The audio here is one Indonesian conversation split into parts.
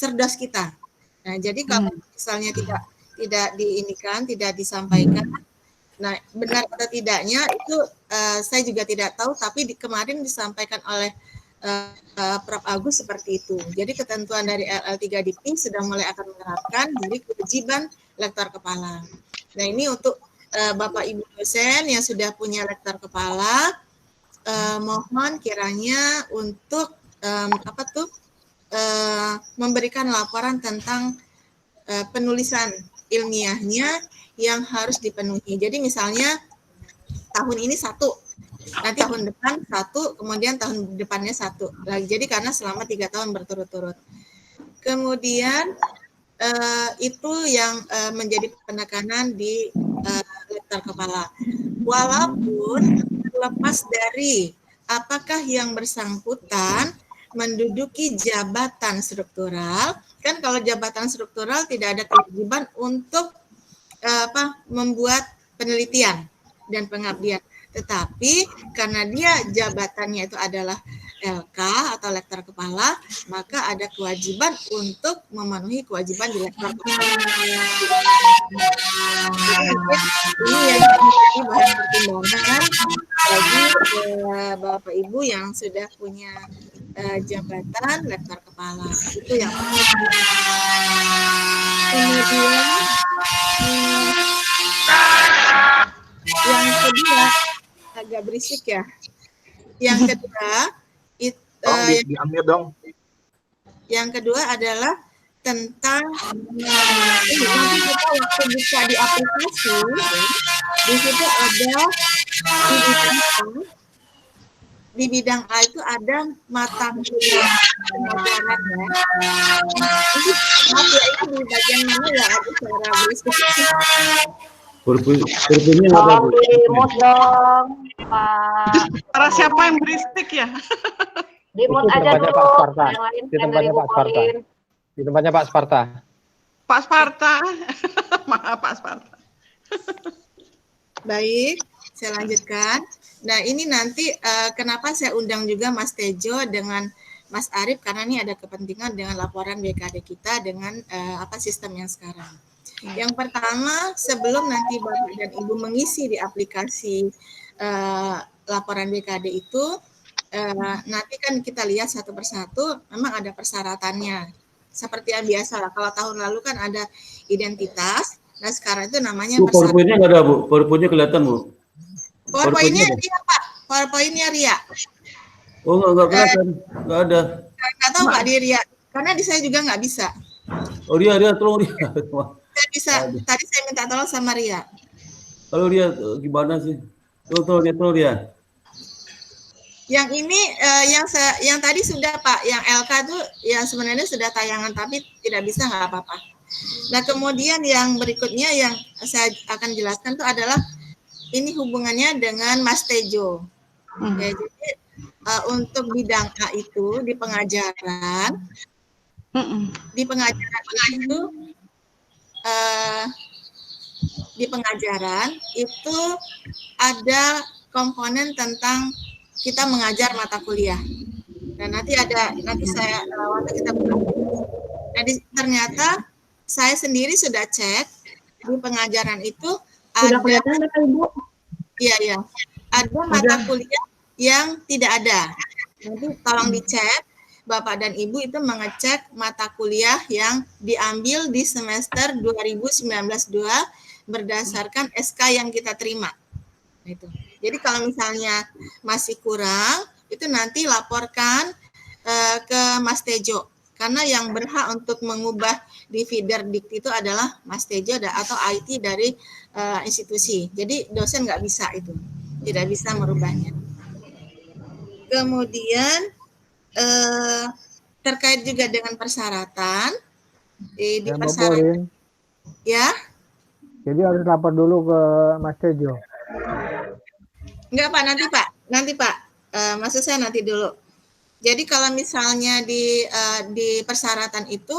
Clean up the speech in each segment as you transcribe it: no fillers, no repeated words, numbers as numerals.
Serdas kita. Nah, jadi kalau misalnya tidak disampaikan, nah benar atau tidaknya itu saya juga tidak tahu, tapi kemarin disampaikan oleh Prof. Agus seperti itu. Jadi ketentuan dari LL3 DIPI sudah mulai akan menerapkan dari kewajiban lektor kepala. Nah, ini untuk Bapak Ibu dosen yang sudah punya lektor kepala, mohon kiranya untuk memberikan laporan tentang penulisan ilmiahnya yang harus dipenuhi. Jadi misalnya tahun ini 1, nanti tahun depan 1, kemudian tahun depannya 1 lagi. Jadi karena selama 3 tahun berturut-turut. Kemudian itu yang menjadi penekanan di lektor kepala. Walaupun terlepas dari apakah yang bersangkutan menduduki jabatan struktural, kan kalau jabatan struktural tidak ada kewajiban untuk membuat penelitian dan pengabdian. Tetapi karena dia jabatannya itu adalah LK atau lektor kepala, maka ada kewajiban untuk memenuhi kewajiban di lektor kepala. Ini yang menjadi bahan pertimbangan bagi Bapak Ibu yang sudah punya jabatan lektor kepala. Itu yang kemudian yang kedua agak berisik ya. Yang kedua diambil dong. Yang kedua adalah tentang nanti kita waktu buka di aplikasi, di situ ada di bidang A itu ada mata kuliah pemasaran ya. Maaf ya, itu di bagian mana ya ada suara berisik. Hurufnya ada Bu. Dimut dong, Pak. Para siapa yang berisik ya? Dimut Itu aja tempatnya dulu. Pak Sparta. Yang lain Di tempatnya Pak Sparta. Di tempatnya Pak Sparta. Pak Sparta. Maaf Pak Sparta. Baik, saya lanjutkan. Nah, ini nanti kenapa saya undang juga Mas Tejo dengan Mas Arief, karena ini ada kepentingan dengan laporan BKD kita dengan sistem yang sekarang. Yang pertama, sebelum nanti Bapak dan Ibu mengisi di aplikasi laporan BKD itu, nanti kan kita lihat satu persatu, memang ada persyaratannya. Seperti yang biasa lah, kalau tahun lalu kan ada identitas, nah sekarang itu namanya Bu, PowerPoint-nya nggak ada Bu, PowerPoint-nya kelihatan Bu. PowerPoint-nya Ria Pak, PowerPoint-nya Ria. Oh nggak kelihatan, nggak ada. Nggak tahu Pak di Ria, karena di saya juga nggak bisa. Oh Ria, tolong Ria. Saya bisa, tadi saya minta tolong sama Ria. Kalau Ria gimana sih? Tolong Ria. Yang ini yang tadi sudah Pak, yang LK itu ya sebenarnya sudah tayangan tapi tidak bisa, nggak apa-apa. Nah kemudian yang berikutnya yang saya akan jelaskan itu adalah ini hubungannya dengan Mas Tejo. Ya, jadi untuk bidang A itu di pengajaran itu ada komponen tentang kita mengajar mata kuliah. Dan nanti saya waktu kita ternyata saya sendiri sudah cek di pengajaran itu Sudah ada kelihatan Bapak Ibu? Iya. Ada mata kuliah yang tidak ada. Nanti tolong dicek Bapak dan Ibu itu mengecek mata kuliah yang diambil di semester 2019-2 berdasarkan SK yang kita terima. Itu. Jadi kalau misalnya masih kurang, itu nanti laporkan ke Mas Tejo. Karena yang berhak untuk mengubah di feeder dikti itu adalah Mas Tejo atau IT dari institusi. Jadi dosen nggak bisa itu, tidak bisa merubahnya. Kemudian terkait juga dengan persyaratan di persyaratan, ya. Jadi harus lapor dulu ke Mas Tejo. Enggak Pak, nanti Pak. Maksud saya nanti dulu. Jadi kalau misalnya di persyaratan itu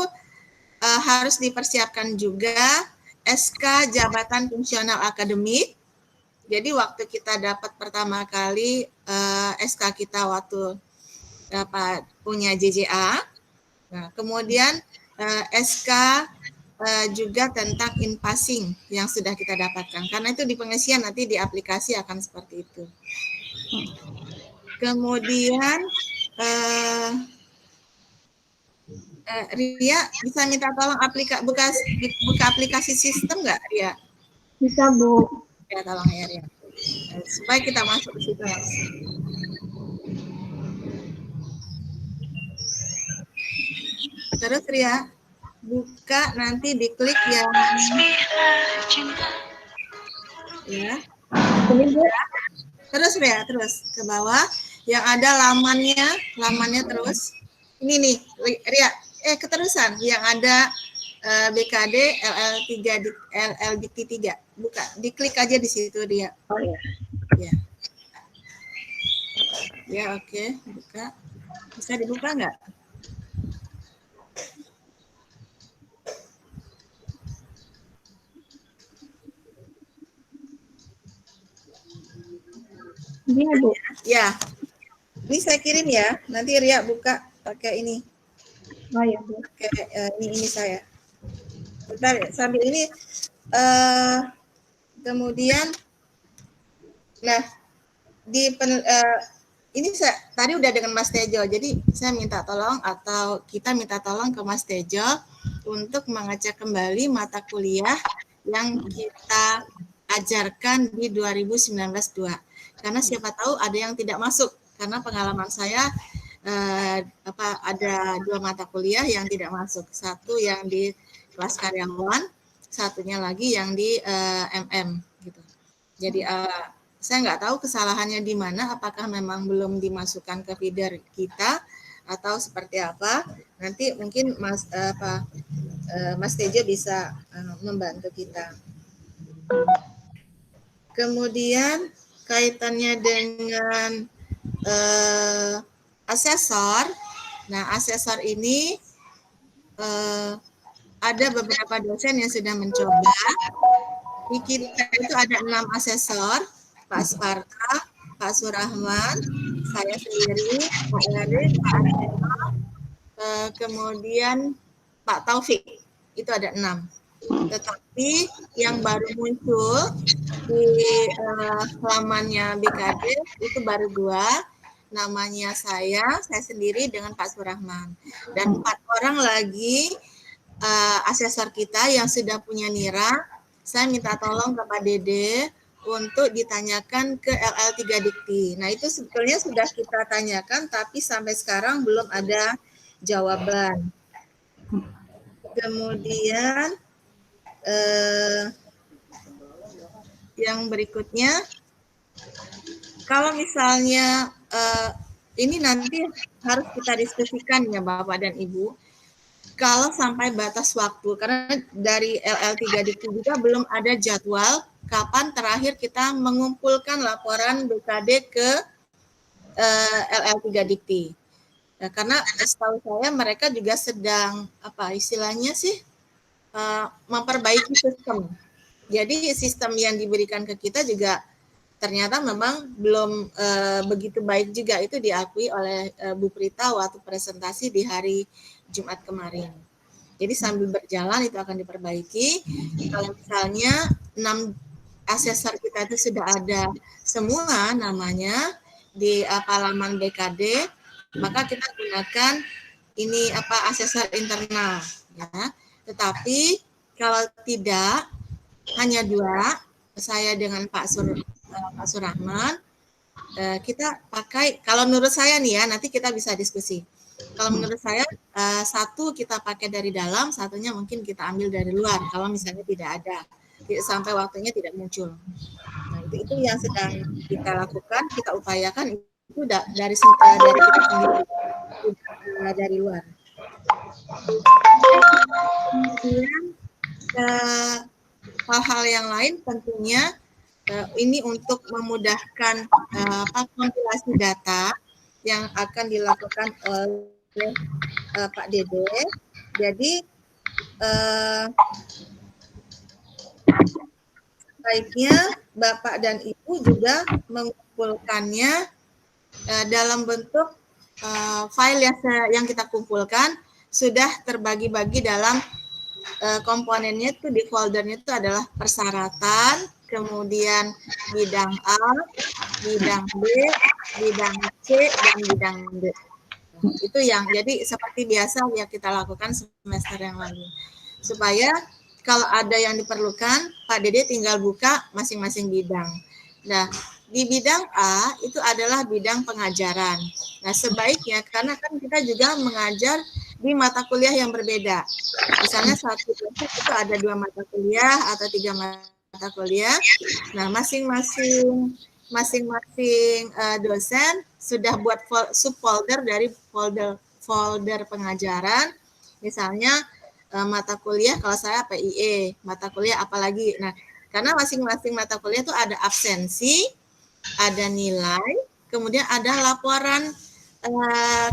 harus dipersiapkan juga SK jabatan fungsional akademik. Jadi waktu kita dapat pertama kali SK kita waktu dapat punya JJA, nah kemudian SK juga tentang in-passing yang sudah kita dapatkan. Karena itu di pengisian, nanti di aplikasi akan seperti itu. Kemudian Ria bisa minta tolong buka aplikasi sistem nggak, Ria? Bisa, Bu. Ya, tolong ya, Ria. Supaya kita masuk ke situ langsung. Terus Ria, buka nanti diklik yang ya. Ini, Bu. Terus Ria, terus ke bawah yang ada lamannya terus. Ini nih, Ria, keterusan yang ada BKD LL Dikti 3. Buka, diklik aja di situ Ria. Oh ya. Ya. Ya, oke, buka. Bisa dibuka nggak? Ini, Bu. Ya. Ini saya kirim ya. Nanti Ria buka pakai ini. Oh ya, Bu. Oke, ini saya. Bentar, sambil ini kemudian nah ini tadi udah dengan Mas Tejo. Jadi saya minta tolong atau kita minta tolong ke Mas Tejo untuk mengecek kembali mata kuliah yang kita ajarkan di 2019-2. Karena siapa tahu ada yang tidak masuk. Karena pengalaman saya ada 2 mata kuliah yang tidak masuk. Satu yang di kelas karyawan, satunya lagi yang di MM gitu. Jadi saya nggak tahu kesalahannya di mana, apakah memang belum dimasukkan ke feeder kita atau seperti apa. Nanti mungkin Mas Tejo bisa membantu kita. Kemudian kaitannya dengan asesor. Nah, asesor ini ada beberapa dosen yang sudah mencoba. Di kita itu ada 6 asesor, Pak Sparta, Pak Surahman, saya sendiri, Pak Erik, Pak Anjeno, kemudian Pak Taufik. Itu ada 6. Tetapi yang baru muncul di lamannya BKD itu baru 2, namanya saya sendiri dengan Pak Surahman. Dan 4 orang lagi asesor kita yang sudah punya nira, saya minta tolong ke Pak Dede untuk ditanyakan ke LL3 Dikti. Nah, itu sebetulnya sudah kita tanyakan, tapi sampai sekarang belum ada jawaban. Kemudian yang berikutnya, kalau misalnya ini nanti harus kita diskusikan ya Bapak dan Ibu, kalau sampai batas waktu, karena dari LL3 Dikti juga belum ada jadwal kapan terakhir kita mengumpulkan laporan BKD ke LL3 Dikti. Nah, karena setahu saya mereka juga sedang istilahnya sih memperbaiki sistem. Jadi sistem yang diberikan ke kita juga ternyata memang belum begitu baik juga. Itu diakui oleh Bu Prita waktu presentasi di hari Jumat kemarin. Jadi sambil berjalan itu akan diperbaiki. Kalau misalnya 6 asesor kita itu sudah ada semua namanya di halaman BKD, maka kita gunakan ini asesor internal ya. Tetapi kalau tidak, hanya 2, saya dengan Pak Surahman, kita pakai, kalau menurut saya nih ya, nanti kita bisa diskusi. Kalau menurut saya, 1 kita pakai dari dalam, 1-nya mungkin kita ambil dari luar, kalau misalnya tidak ada, sampai waktunya tidak muncul. Nah, itu yang sedang kita lakukan, kita upayakan, itu dari kita sendiri, dari luar. Kemudian hal-hal yang lain tentunya ini untuk memudahkan kompilasi data yang akan dilakukan oleh Pak Dede. Jadi baiknya Bapak dan Ibu juga mengumpulkannya dalam bentuk file yang kita kumpulkan sudah terbagi-bagi dalam komponennya itu di foldernya itu adalah persyaratan, kemudian bidang A, bidang B, bidang C, dan bidang D. Itu yang jadi seperti biasa yang kita lakukan semester yang lalu. Supaya kalau ada yang diperlukan, Pak Dede tinggal buka masing-masing bidang. Nah, di bidang A itu adalah bidang pengajaran. Nah, sebaiknya karena kan kita juga mengajar di mata kuliah yang berbeda. Misalnya satu kelompok itu ada 2 mata kuliah atau 3 mata kuliah. Nah, masing-masing dosen sudah buat subfolder dari folder pengajaran. Misalnya mata kuliah kalau saya PIE, mata kuliah apalagi. Nah, karena masing-masing mata kuliah itu ada absensi, ada nilai, kemudian ada laporan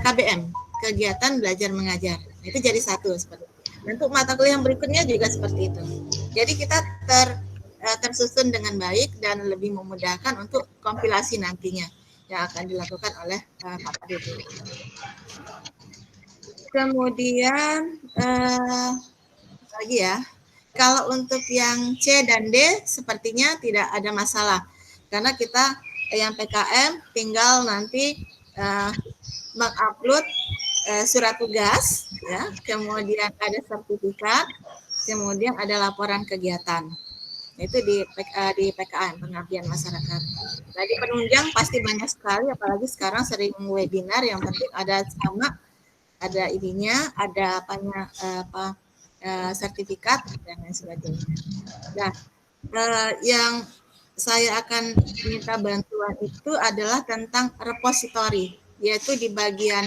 KBM, kegiatan belajar mengajar. Itu jadi satu seperti itu. Untuk mata kuliah yang berikutnya juga seperti itu. Jadi kita tersusun dengan baik dan lebih memudahkan untuk kompilasi nantinya yang akan dilakukan oleh Pak Dede. Kemudian lagi ya, kalau untuk yang C dan D sepertinya tidak ada masalah karena kita yang PKM tinggal nanti mengupload surat tugas, ya, kemudian ada sertifikat, kemudian ada laporan kegiatan. Itu di PKM, pengabdian masyarakat. Nah, di penunjang pasti banyak sekali, apalagi sekarang sering webinar, yang penting ada ada ininya, ada sertifikat dan lain sebagainya. Nah, yang saya akan minta bantuan itu adalah tentang repositori, yaitu di bagian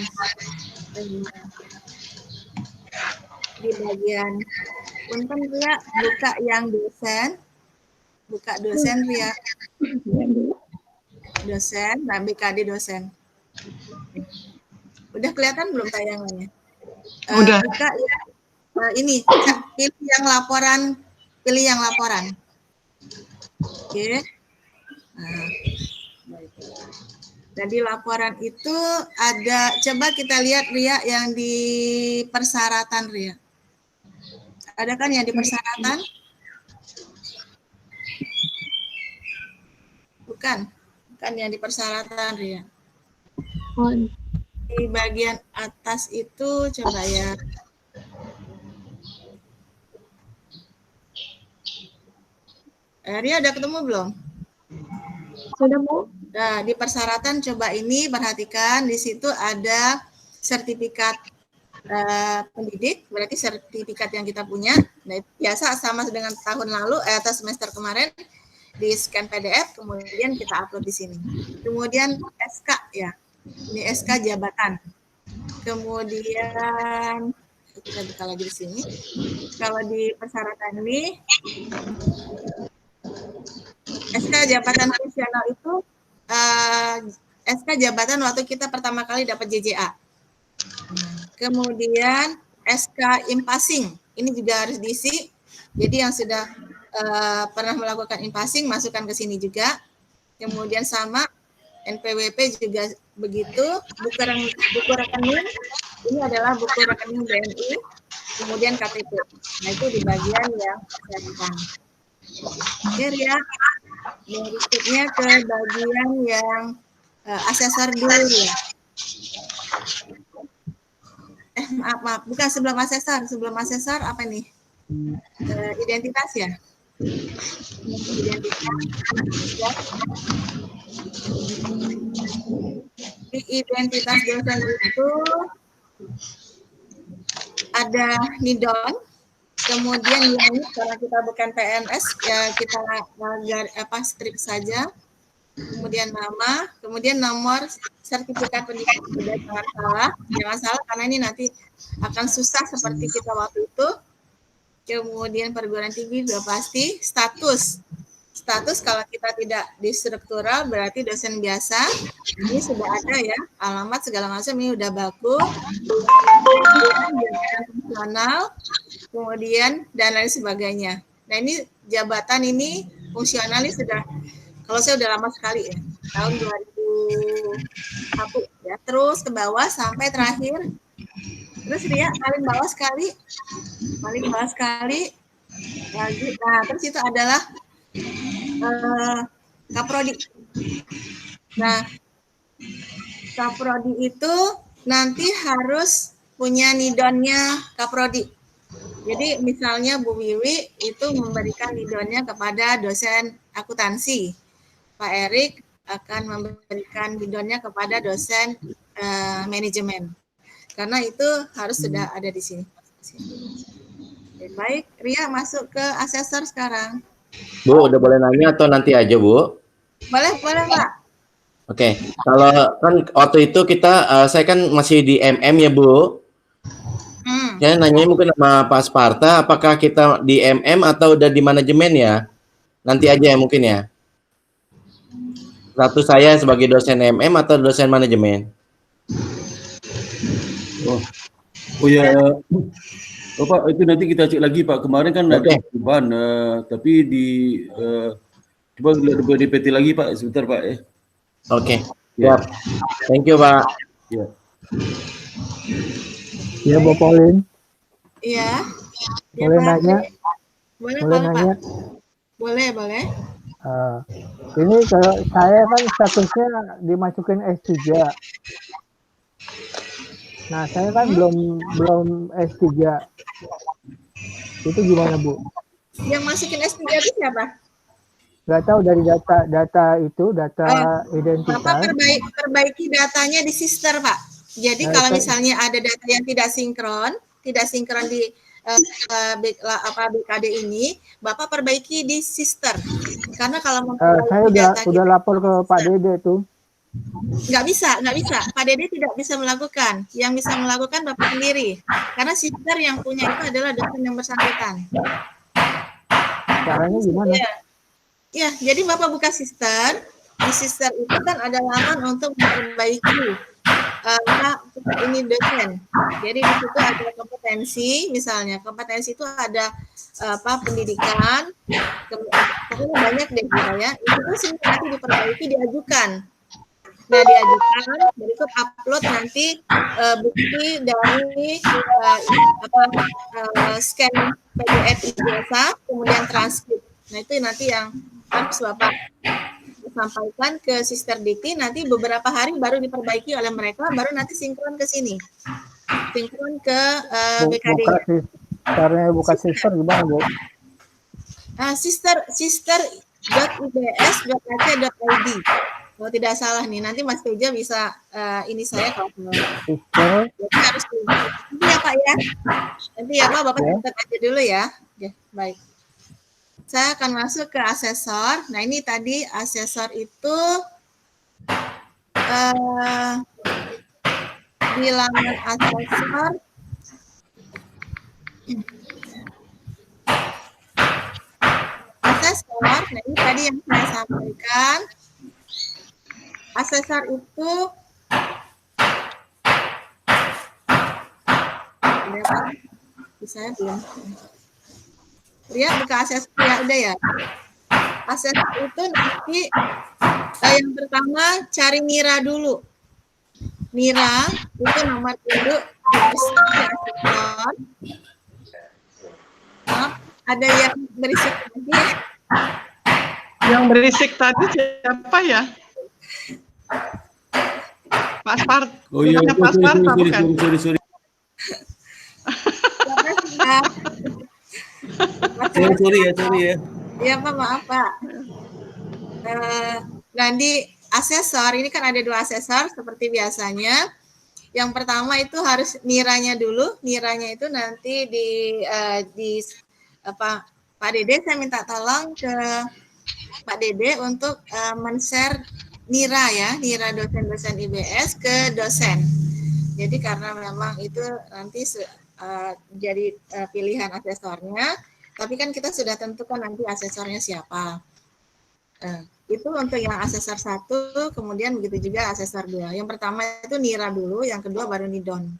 punten Ria, buka yang dosen. Buka dosen Ria. Dosen, nah BKD dosen. Udah kelihatan belum tayangannya? Udah. Buka ya. Ini pilih yang laporan. Oke. Nah, baik. Jadi laporan itu ada, coba kita lihat Ria yang di persyaratan Ria. Ada kan yang di persyaratan? Bukan yang di persyaratan Ria. Di bagian atas itu coba ya. Ria udah ketemu belum? Sudah, Bu? Nah, di persyaratan coba ini perhatikan, di situ ada sertifikat pendidik, berarti sertifikat yang kita punya. Nah, itu biasa sama dengan tahun lalu atau semester kemarin, di scan PDF, kemudian kita upload di sini. Kemudian SK ya, ini SK jabatan. Kemudian kita buka lagi di sini. Kalau di persyaratan ini SK jabatan fungsional itu SK jabatan waktu kita pertama kali dapat JJA. Kemudian SK impasing, ini juga harus diisi. Jadi yang sudah pernah melakukan impasing masukkan ke sini juga. Kemudian sama NPWP juga begitu. Buku rekening ini adalah buku rekening BNI. Kemudian KTP. Nah, itu di bagian yang kesehatan. Oke ya. Berikutnya ke bagian yang asesor dulu ya. Maaf, bukan sebelum asesor apa nih? Identitas ya. Di identitas dosen itu ada NIDON, kemudian yang karena kita bukan PNS ya kita strip saja, kemudian nama, kemudian nomor sertifikat pendidikan. Jangan salah karena ini nanti akan susah seperti kita waktu itu. Kemudian perguruan tinggi sudah pasti. Status kalau kita tidak di struktural berarti dosen biasa. Ini sudah ada ya, alamat segala macam ini udah baku. Fungsional, kemudian dan lain sebagainya. Nah, ini jabatan ini fungsional ini sudah, kalau saya udah lama sekali ya, tahun 2001 ya, terus ke bawah sampai terakhir. Terus Ria paling bawah sekali lagi. Nah, terus itu adalah kaprodi. Nah, kaprodi itu nanti harus punya nidonnya kaprodi. Jadi misalnya Bu Wiwi itu memberikan nidonnya kepada dosen akuntansi. Pak Erik akan memberikan nidonnya kepada dosen manajemen. Karena itu harus sudah ada di sini. Baik, Ria masuk ke asesor sekarang. Bu, udah boleh nanya atau nanti aja, Bu? Boleh, Pak. Oke, kalau kan waktu itu saya kan masih di MM ya, Bu. Saya nanya mungkin sama Pak Sparta, apakah kita di MM atau udah di manajemen ya? Nanti aja ya mungkin ya. Status saya sebagai dosen MM atau dosen manajemen? Oh ya, Pak, itu nanti kita cek lagi Pak. Kemarin kan ada perubahan, tapi coba lihat di PT lagi Pak, sebentar Pak. Oke, siap. Thank you Pak. Ya. Ya, Bu Pauline. Iya. Boleh nanya? Boleh nanya? Boleh. Ini kalau saya kan statusnya dimasukin S3. Nah, saya kan belum S3. Itu gimana, Bu? Yang masukin S3 itu siapa? Nggak tahu dari data identitas. Bapak perbaiki datanya di sister, Pak. Jadi kalau misalnya ada data yang tidak sinkron di BKD ini, Bapak perbaiki di sister. Karena kalau saya udah lapor ke Pak Dede tuh. Nggak bisa. Pak Dede tidak bisa melakukan. Yang bisa melakukan Bapak sendiri. Karena sister yang punya itu adalah dosen yang bersangkutan. Caranya gimana? Ya, jadi Bapak buka sister. Di sister itu kan ada laman untuk memperbaiki ini dosen. Jadi di situ ada kompetensi, misalnya kompetensi itu ada pendidikan, pokoknya banyak deh ya. Itu tuh nanti diperbaiki, diajukan. Nah, diajukan, berikut upload nanti bukti dari scan PDF ijazah, kemudian transkrip. Nah, itu nanti yang harus Bapak sampaikan ke Sister Dikti, nanti beberapa hari baru diperbaiki oleh mereka, baru nanti sinkron ke sini. Sinkron ke BKD. Caranya buka sister gimana, Bu? sister.ibs.ac.id. Kalau tidak salah nih, nanti Mas Teja bisa ini saya kalau sister. Jadi harus nanti ya Pak ya. Nanti ya Pak, Bapak catat aja dulu ya. Oke, baik. Saya akan masuk ke asesor. Nah, ini tadi asesor itu di laman asesor nah ini tadi yang saya sampaikan. Asesor itu saya belum. Lihat buka asesor ya, udah ya. Asesor itu nanti yang pertama cari Mira dulu. Mira itu nomor induk asesor. Ada yang berisik lagi? Yang berisik tadi siapa ya? Pak Sparta. Oh iya, Pak Sparta bukan? Sorry. Sorry ya. Iya Pak, maaf Pak. Nah di asesor ini kan ada 2 asesor seperti biasanya. Yang pertama itu harus niranya dulu. Niranya itu nanti Pak Dede, saya minta tolong ke Pak Dede untuk men-share nira ya, nira dosen-dosen IBS ke dosen. Jadi karena memang itu nanti jadi pilihan asesornya, tapi kan kita sudah tentukan nanti asesornya siapa. Itu untuk yang asesor 1, kemudian begitu juga asesor 2. Yang pertama itu nira dulu, yang kedua baru nidon.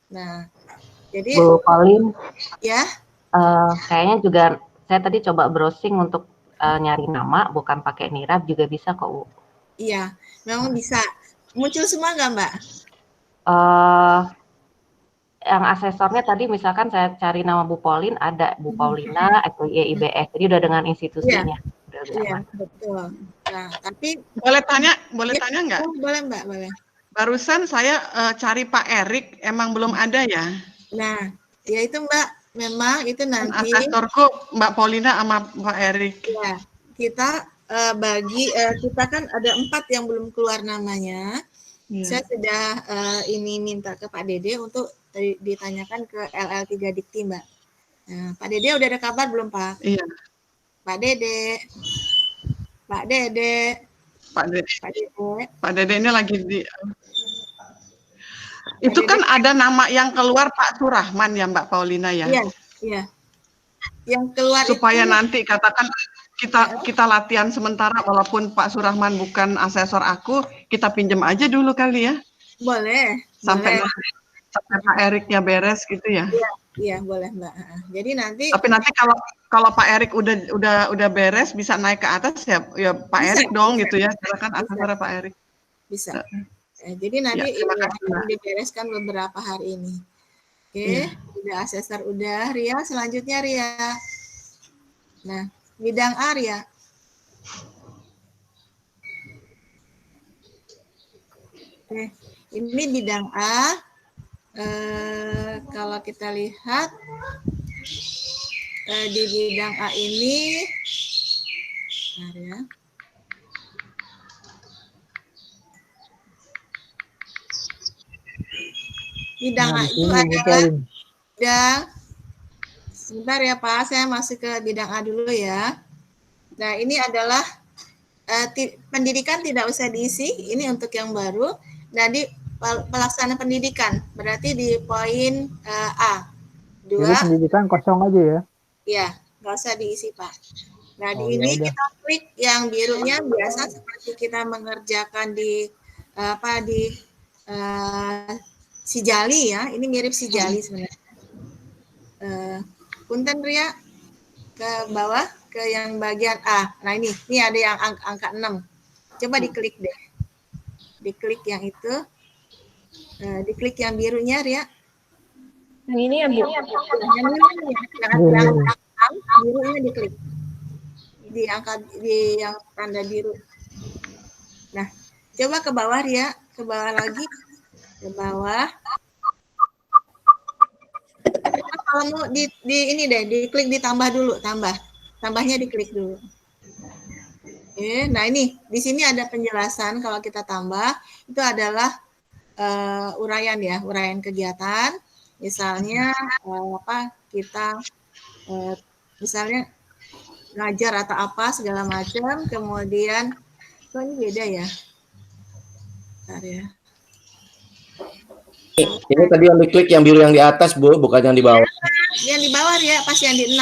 Nah, jadi Bu Pauline, ya. Kayaknya juga saya tadi coba browsing untuk nyari nama, bukan pakai nirab juga bisa kok, Bu. Iya, memang bisa. Muncul semua nggak, Mbak? yang asesornya tadi misalkan saya cari nama Bu Paulin, ada Bu Paulina, FUI IBS, jadi udah dengan institusinya. Udah lebih Iya, aman. betul. Nah, tapi Boleh tanya Ya, nggak? boleh Mbak, boleh. Barusan saya cari Pak Erik, emang belum ada ya? Nah, ya itu Mbak, memang itu Kan nanti asesorku Mbak Paulina sama Pak Erik. ya kita kita kan ada 4 yang belum keluar namanya. Saya Iya. sudah ini minta ke Pak Dede untuk ditanyakan ke LL3 Dikti Mbak. Nah, Pak Dede udah ada kabar belum Pak? Iya, Pak Dede, Pak Dede, Pak Dede. Pak Dede. Pak Dede ini lagi di. Pak Itu Dede. kan ada nama yang keluar Pak Surahman ya Mbak Paulina ya. Iya, iya. Yang keluar Supaya itu nanti katakan kita latihan sementara walaupun Pak Surahman bukan asesor aku, kita pinjam aja dulu kali ya. boleh, Sampai boleh. sampai Pak Eriknya beres gitu ya. Iya, boleh Mbak. Jadi nanti Tapi nanti kalau Pak Erik udah beres bisa naik ke atas ya Pak Bisa, Erik dong bisa. gitu ya. Karena kan Bisa. asesornya Pak Erik. bisa. Jadi nanti Ya, terima ini kasih, akan Mbak. dibereskan beberapa hari ini. Oke, Iya. udah asesor udah. Ria, selanjutnya Ria. Nah, bidang A Ria. Oke, ini bidang A. Kalau kita lihat di bidang A ini, bentar ya. Bidang A Nah, di itu sini Bu adalah Paulin. bidang, sebentar ya Pak, saya masuk ke bidang A dulu ya. Nah, ini adalah pendidikan tidak usah diisi, ini untuk yang baru. Nah, di pelaksanaan pendidikan, berarti di poin A. Jadi 2, pendidikan kosong aja ya. ya, nggak usah diisi Pak. Nah, Oh, di ya ini udah. kita klik yang birunya biasa seperti kita mengerjakan di si Jali ya. Ini mirip si Jali sebenarnya. Punten Ria, ke bawah ke yang bagian A. Nah, ini ada yang angka 6. Coba diklik deh. Diklik yang itu. Diklik yang birunya Ria. Yang ini ya, Bu? Yang birunya diklik. Di yang tanda biru. Nah, coba ke bawah Ria, ke bawah lagi. Ke bawah. Kalau mau di ini deh, diklik ditambah dulu, tambahnya diklik dulu. Oke, nah ini di sini ada penjelasan kalau kita tambah itu adalah uraian ya, uraian kegiatan. Misalnya kita misalnya ngajar atau apa segala macam, kemudian kok ini beda ya. Bentar ya. Ini tadi yang diklik yang biru yang di atas, Bu, bukan yang di bawah. Yang di bawah ya, pas yang di 6.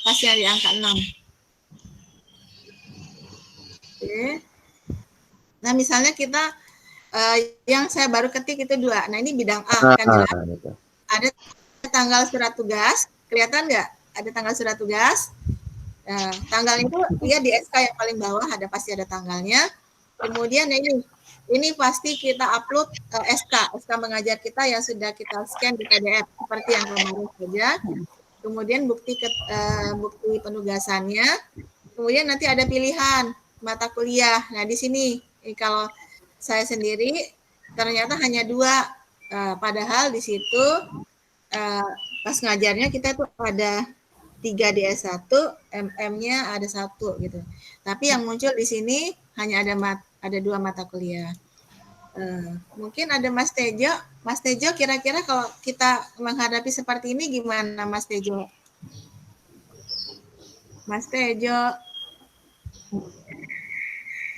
Pas yang di angka 6. Oke. Nah, misalnya kita yang saya baru ketik itu 2. Nah, ini bidang A kan jelas. Ada tanggal surat tugas, kelihatan nggak? Ada tanggal surat tugas. Nah, tanggal itu dia di SK yang paling bawah pasti ada tanggalnya. Kemudian ini pasti kita upload SK mengajar kita yang sudah kita scan di PDF seperti yang kemarin saja. Kemudian bukti penugasannya. Kemudian nanti ada pilihan mata kuliah. Nah, di sini kalau saya sendiri ternyata hanya 2. Padahal di situ pas ngajarnya kita tuh ada 3 di S1, MM-nya ada 1 gitu. Tapi yang muncul di sini hanya ada 2 mata kuliah. Mungkin ada Mas Tejo. Mas Tejo, kira-kira kalau kita menghadapi seperti ini gimana Mas Tejo? Mas Tejo.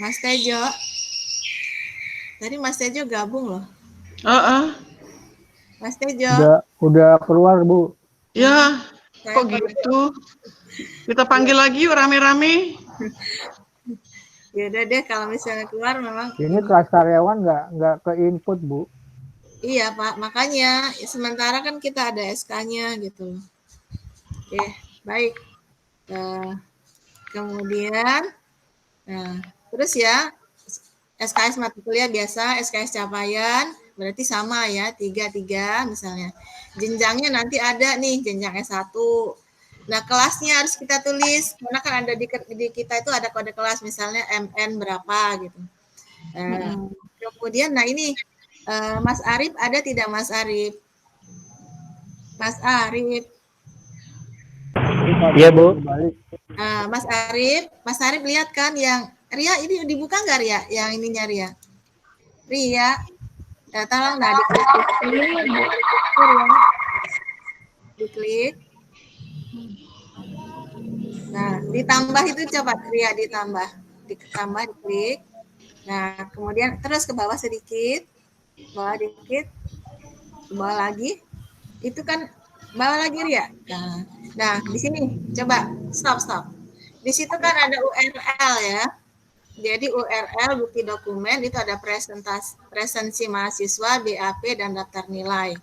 Mas Tejo. Tadi Mas Tejo gabung loh. Mas Tejo. Udah keluar, Bu. Ya, kok gitu? Kita panggil lagi yuk rame-rame. Ya udah deh, kalau misalnya keluar memang. Ini kelas karyawan nggak ke input, Bu. Iya Pak, makanya sementara kan kita ada SK-nya gitu. Oke, baik. Kemudian, terus ya SKS mata kuliah biasa, SKS capaian, berarti sama ya, 3 misalnya. Jenjangnya nanti ada nih, jenjang S1. Nah, kelasnya harus kita tulis, karena kan ada di kita itu ada kode kelas, misalnya MN berapa gitu. Kemudian, nah ini Mas Arif ada tidak Mas Arif? Mas Arif. Iya, Bu. Mas Arif lihat kan yang Ria ini dibuka nggak Ria? Yang ininya Ria. Ria, ya, tolong nah diklik. Nah, ditambah itu coba Ria ditambah, diklik. Nah, kemudian terus ke bawah sedikit, bawah dikit, ke bawah lagi. Itu kan bawah lagi Ria. Nah, di sini coba stop. Di situ kan ada URL ya. Jadi URL bukti dokumen itu ada presensi mahasiswa, BAP, dan daftar nilai.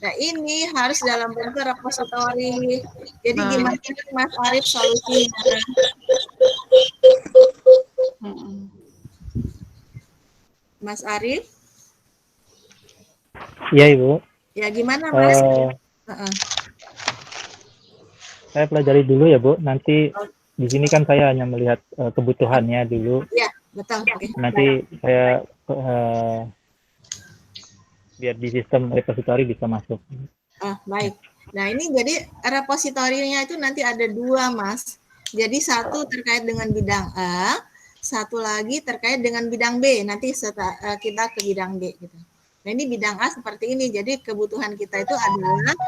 Nah ini harus dalam bentuk repositori. Jadi gimana Mas Arif solusinya? Mas Arif? Iya, Ibu. Ya gimana Mas? Saya pelajari dulu ya, Bu. Nanti di sini kan saya hanya melihat kebutuhannya dulu. Iya, betul. Okay. Nanti saya biar di sistem repositori bisa masuk. Baik. Nah, ini jadi repositorinya itu nanti ada 2, Mas. Jadi satu terkait dengan bidang A, satu lagi terkait dengan bidang B. Nanti kita ke bidang B gitu. Nah, ini bidang A seperti ini. Jadi kebutuhan kita itu adalah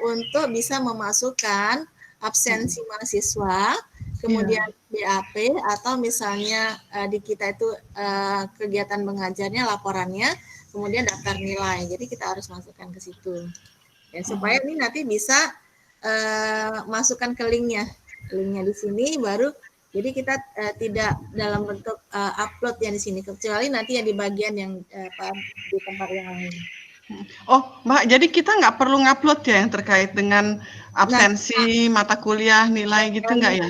untuk bisa memasukkan absensi mahasiswa, kemudian BAP, atau misalnya di kita itu kegiatan mengajarnya, laporannya, kemudian daftar nilai. Jadi kita harus masukkan ke situ. Ya, supaya ini nanti bisa masukkan ke linknya di sini baru. Jadi kita tidak dalam bentuk upload yang di sini, kecuali nanti yang di bagian yang di tempat yang lain. Oh, Mbak, jadi kita nggak perlu ngupload ya yang terkait dengan absensi, mata kuliah, nilai gitu nggak ya?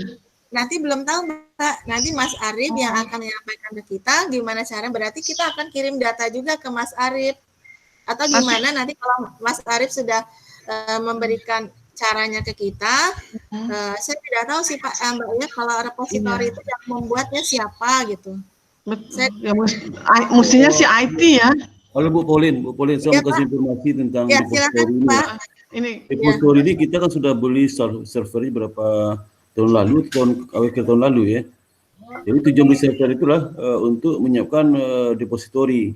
Nanti belum tahu, Mbak. Nanti Mas Arif yang akan menyampaikan ke kita gimana cara. Berarti kita akan kirim data juga ke Mas Arif. Atau gimana nanti kalau Mas Arif sudah memberikan caranya ke kita, saya tidak tahu sih Pak Mbak ya, kalau repositori itu yang membuatnya siapa gitu. Betul. Ya, mestinya si IT ya. Halo Bu Pauline, saya mau kasih informasi tentang repositori ini. Repositori ini kita kan sudah beli servernya berapa tahun lalu, akhir tahun lalu ya. Jadi tujuan beli server itulah untuk menyiapkan repositori.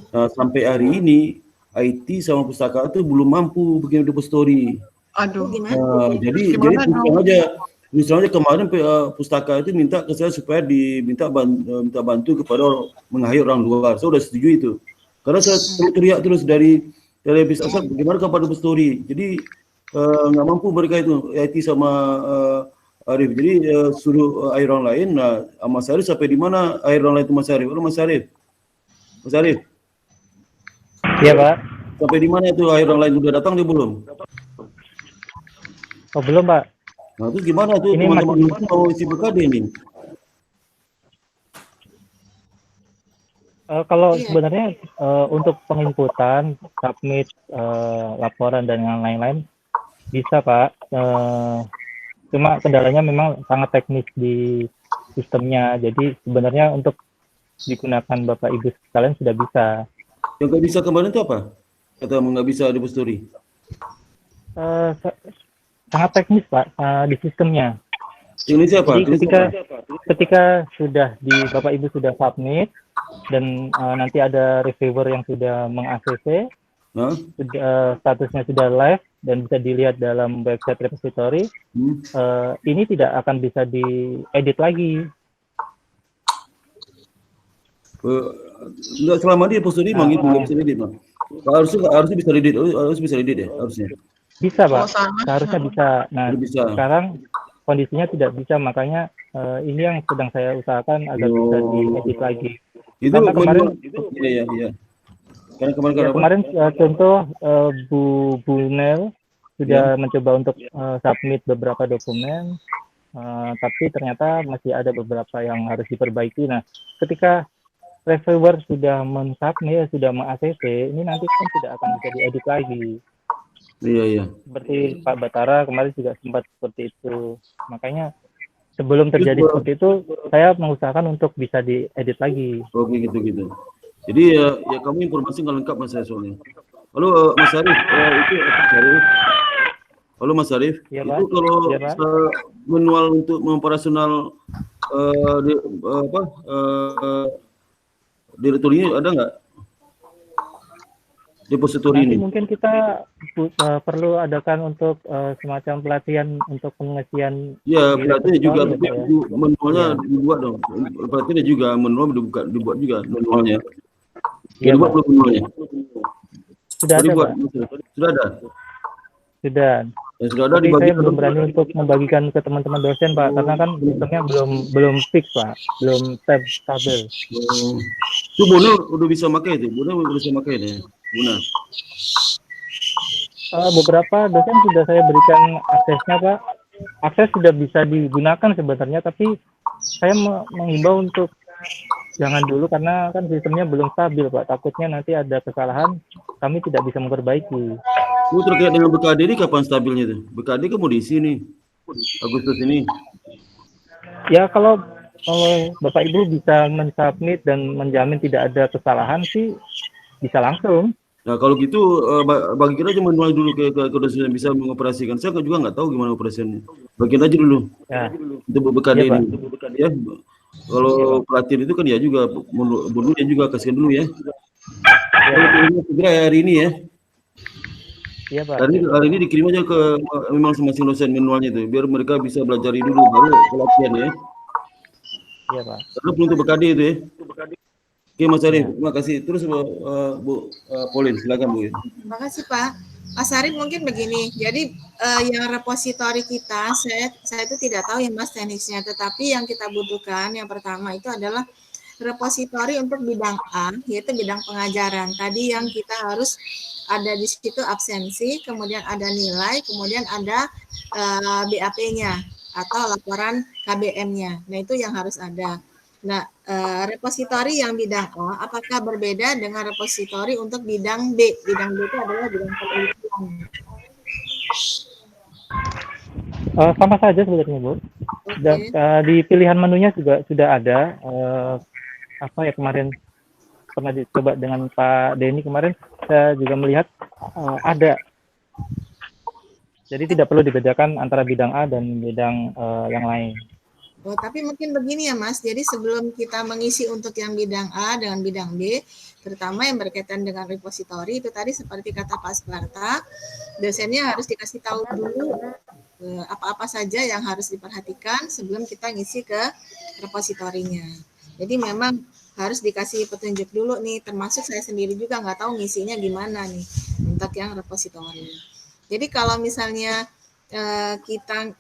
Nah, sampai hari ini IT sama pustaka itu belum mampu bikin repositori. Aduh. Jadi terus aja kemarin pustaka itu minta ke saya supaya minta bantu kepada menghayat orang luar. Saya sudah setuju itu. Karena saya teriak terus dari habis asal bagaimana kapan repositori. Jadi nggak mampu mereka itu IT sama Arif. Jadi suruh air orang lain. Nah, Mas Arif sampai di mana air orang lain itu Mas Arif? Mas Arif. Iya, Pak. Sampai di mana itu air orang lain sudah datang dia belum? Oh, belum, Pak. Nah, itu gimana tuh teman-teman mau isi BKD ini? Kalau sebenarnya untuk penginputan, submit, laporan dan yang lain-lain bisa Pak. Cuma kendalanya memang sangat teknis di sistemnya. Jadi sebenarnya untuk digunakan Bapak Ibu sekalian sudah bisa. Yang nggak bisa kemarin itu apa? Atau nggak bisa repository? Sangat teknis Pak di sistemnya. Ini siapa? Jadi ketika sudah Bapak Ibu sudah submit dan nanti ada reviewer yang sudah meng-ACC, statusnya sudah live dan bisa dilihat dalam website repository, ini tidak akan bisa diedit lagi. Enggak, selama di repository memang itu nggak bisa diedit, Bang. Harusnya bisa diedit, harus bisa diedit ya, harusnya. Bisa Pak, seharusnya bisa. Nah, sekarang kondisinya tidak bisa, makanya ini yang sedang saya usahakan agar bisa diedit lagi. Itu karena kemarin kemarin contoh Bu Nel sudah mencoba untuk submit beberapa dokumen, tapi ternyata masih ada beberapa yang harus diperbaiki. Nah, ketika reviewer sudah mensubmit, sudah meng-ACC, ini nanti kan tidak akan bisa diedit lagi. Iya. Seperti Pak Batara kemarin juga sempat seperti itu. Makanya sebelum terjadi seperti itu, saya mengusahakan untuk bisa diedit lagi. Oke, gitu. Jadi ya kamu informasi nggak lengkap Mas saya soalnya. Halo Mas Arif, itu Mas Arif. Halo Mas Arif, Ya, itu Pak. kalau Ya, Pak. manual untuk mengoperasional direktori ada nggak? Depositori Nanti ini. mungkin kita perlu adakan untuk semacam pelatihan untuk pengisian. Ya, pelatihan juga, ya, tapi Pak, ya. manualnya dibuat dong. Pelatihannya juga, manual dibuat juga manualnya. Iya, Dibuat Pak. belum manualnya? Sudah ada, dibuat, Pak. Sudah ada. Sudah. Ya, sudah ada Tapi dibagi. saya belum berani untuk membagikan ke teman-teman dosen, Pak, karena kan sistemnya belum fix, Pak, belum stabil. Itu Bona udah bisa pakai itu, Bona udah bisa pakai deh, Bona. Beberapa dosen sudah saya berikan aksesnya, Pak. Akses sudah bisa digunakan sebenarnya, tapi saya mengimbau untuk jangan dulu karena kan sistemnya belum stabil, Pak. Takutnya nanti ada kesalahan, kami tidak bisa memperbaiki. Itu terkait dengan BKD ini kapan stabilnya itu? BKD kan mau diisi nih, Agustus ini. Ya kalau Bapak Ibu bisa mensubmit dan menjamin tidak ada kesalahan sih bisa langsung. Nah kalau gitu bagi kita aja manual dulu ke dosen yang bisa mengoperasikan. Saya juga nggak tahu gimana operasinya. Bagian aja dulu. Ya. Untuk BKD Ya, ini. Ya. Kalau pelatihan itu kan ya juga bunuhnya juga kasihkan dulu ya. Segera hari ini ya. Iya, Pak. Hari ini dikirim aja ke memang masing-masing dosen manualnya itu, biar mereka bisa belajar dulu baru pelatihan ya. Iya, Pak. Karena belum untuk BKD itu ya. Oke Mas Arif, terima kasih. Terus Bu Pauline, silakan Bu. Terima kasih Pak. Mas Arif mungkin begini, jadi yang repositori kita, saya itu tidak tahu ya Mas teknisnya, tetapi yang kita butuhkan yang pertama itu adalah repositori untuk bidang A, yaitu bidang pengajaran. Tadi yang kita harus ada di situ absensi, kemudian ada nilai, kemudian ada BAP-nya atau laporan KBM-nya. Nah, itu yang harus ada. Nah, repositori yang bidang A, apakah berbeda dengan repositori untuk bidang B? Bidang B itu adalah bidang penelitian. Sama saja sebenarnya, Bu. Dan, di pilihan menunya juga sudah ada. Apa ya kemarin pernah dicoba dengan Pak Denny kemarin, saya juga melihat ada. Jadi tidak perlu dibedakan antara bidang A dan bidang yang lain. Oh, tapi mungkin begini ya Mas, jadi sebelum kita mengisi untuk yang bidang A dengan bidang B, terutama yang berkaitan dengan repositori, itu tadi seperti kata Pak Sparta, dosennya harus dikasih tahu dulu apa-apa saja yang harus diperhatikan sebelum kita ngisi ke repositorinya. Jadi memang harus dikasih petunjuk dulu nih, termasuk saya sendiri juga nggak tahu ngisinya gimana nih untuk yang repositori. Jadi kalau misalnya kita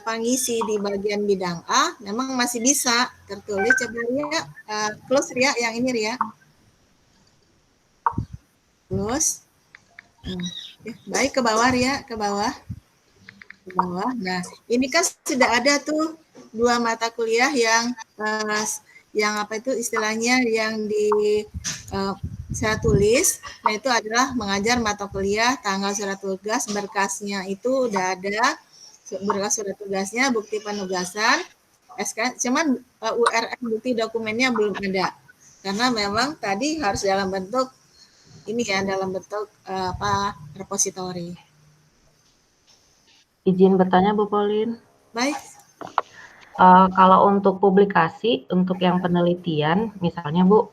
pengisi di bagian bidang A, memang masih bisa tertulis. Coba Ria, close Ria, yang ini Ria. Close. Baik, ke bawah Ria, ke bawah. Ke bawah. Nah, ini kan sudah ada tuh 2 mata kuliah yang apa itu istilahnya yang saya tulis. Nah, itu adalah mengajar mata kuliah, tanggal surat tugas, berkasnya itu udah ada. Berkas surat tugasnya, bukti penugasan, SK, cuman URL bukti dokumennya belum ada. Karena memang tadi harus dalam bentuk ini ya, dalam bentuk repositori. Izin bertanya Bu Pauline. Baik. Kalau untuk publikasi, untuk yang penelitian, misalnya Bu,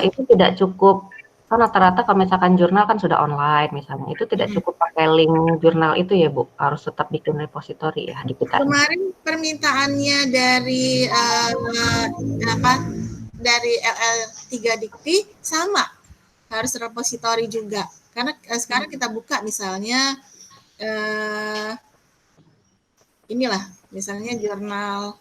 itu tidak cukup, kan rata-rata kalau misalkan jurnal kan sudah online misalnya, itu tidak cukup pakai link jurnal itu ya Bu, harus tetap bikin repositori ya di kita. Kemarin permintaannya dari dari LL3 Dikti sama, harus repositori juga. Karena sekarang kita buka misalnya inilah, misalnya jurnal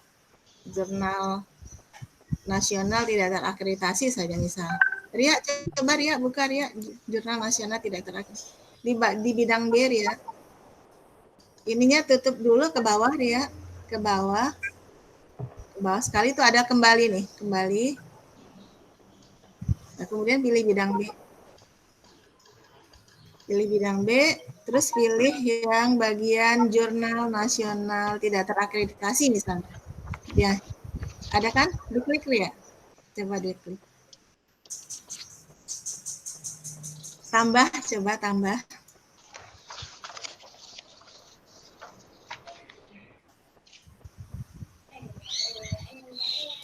nasional tidak terakreditasi saja misal. Ria, coba Ria buka Ria, jurnal nasional tidak terakreditasi di bidang B Ria. Ininya tutup dulu ke bawah Ria, ke bawah sekali itu ada kembali nih, kembali. kemudian pilih bidang B. Pilih bidang B, terus pilih yang bagian jurnal nasional tidak terakreditasi misalnya. Ya, ada kan? Diklik ya. Coba diklik. Tambah, coba tambah.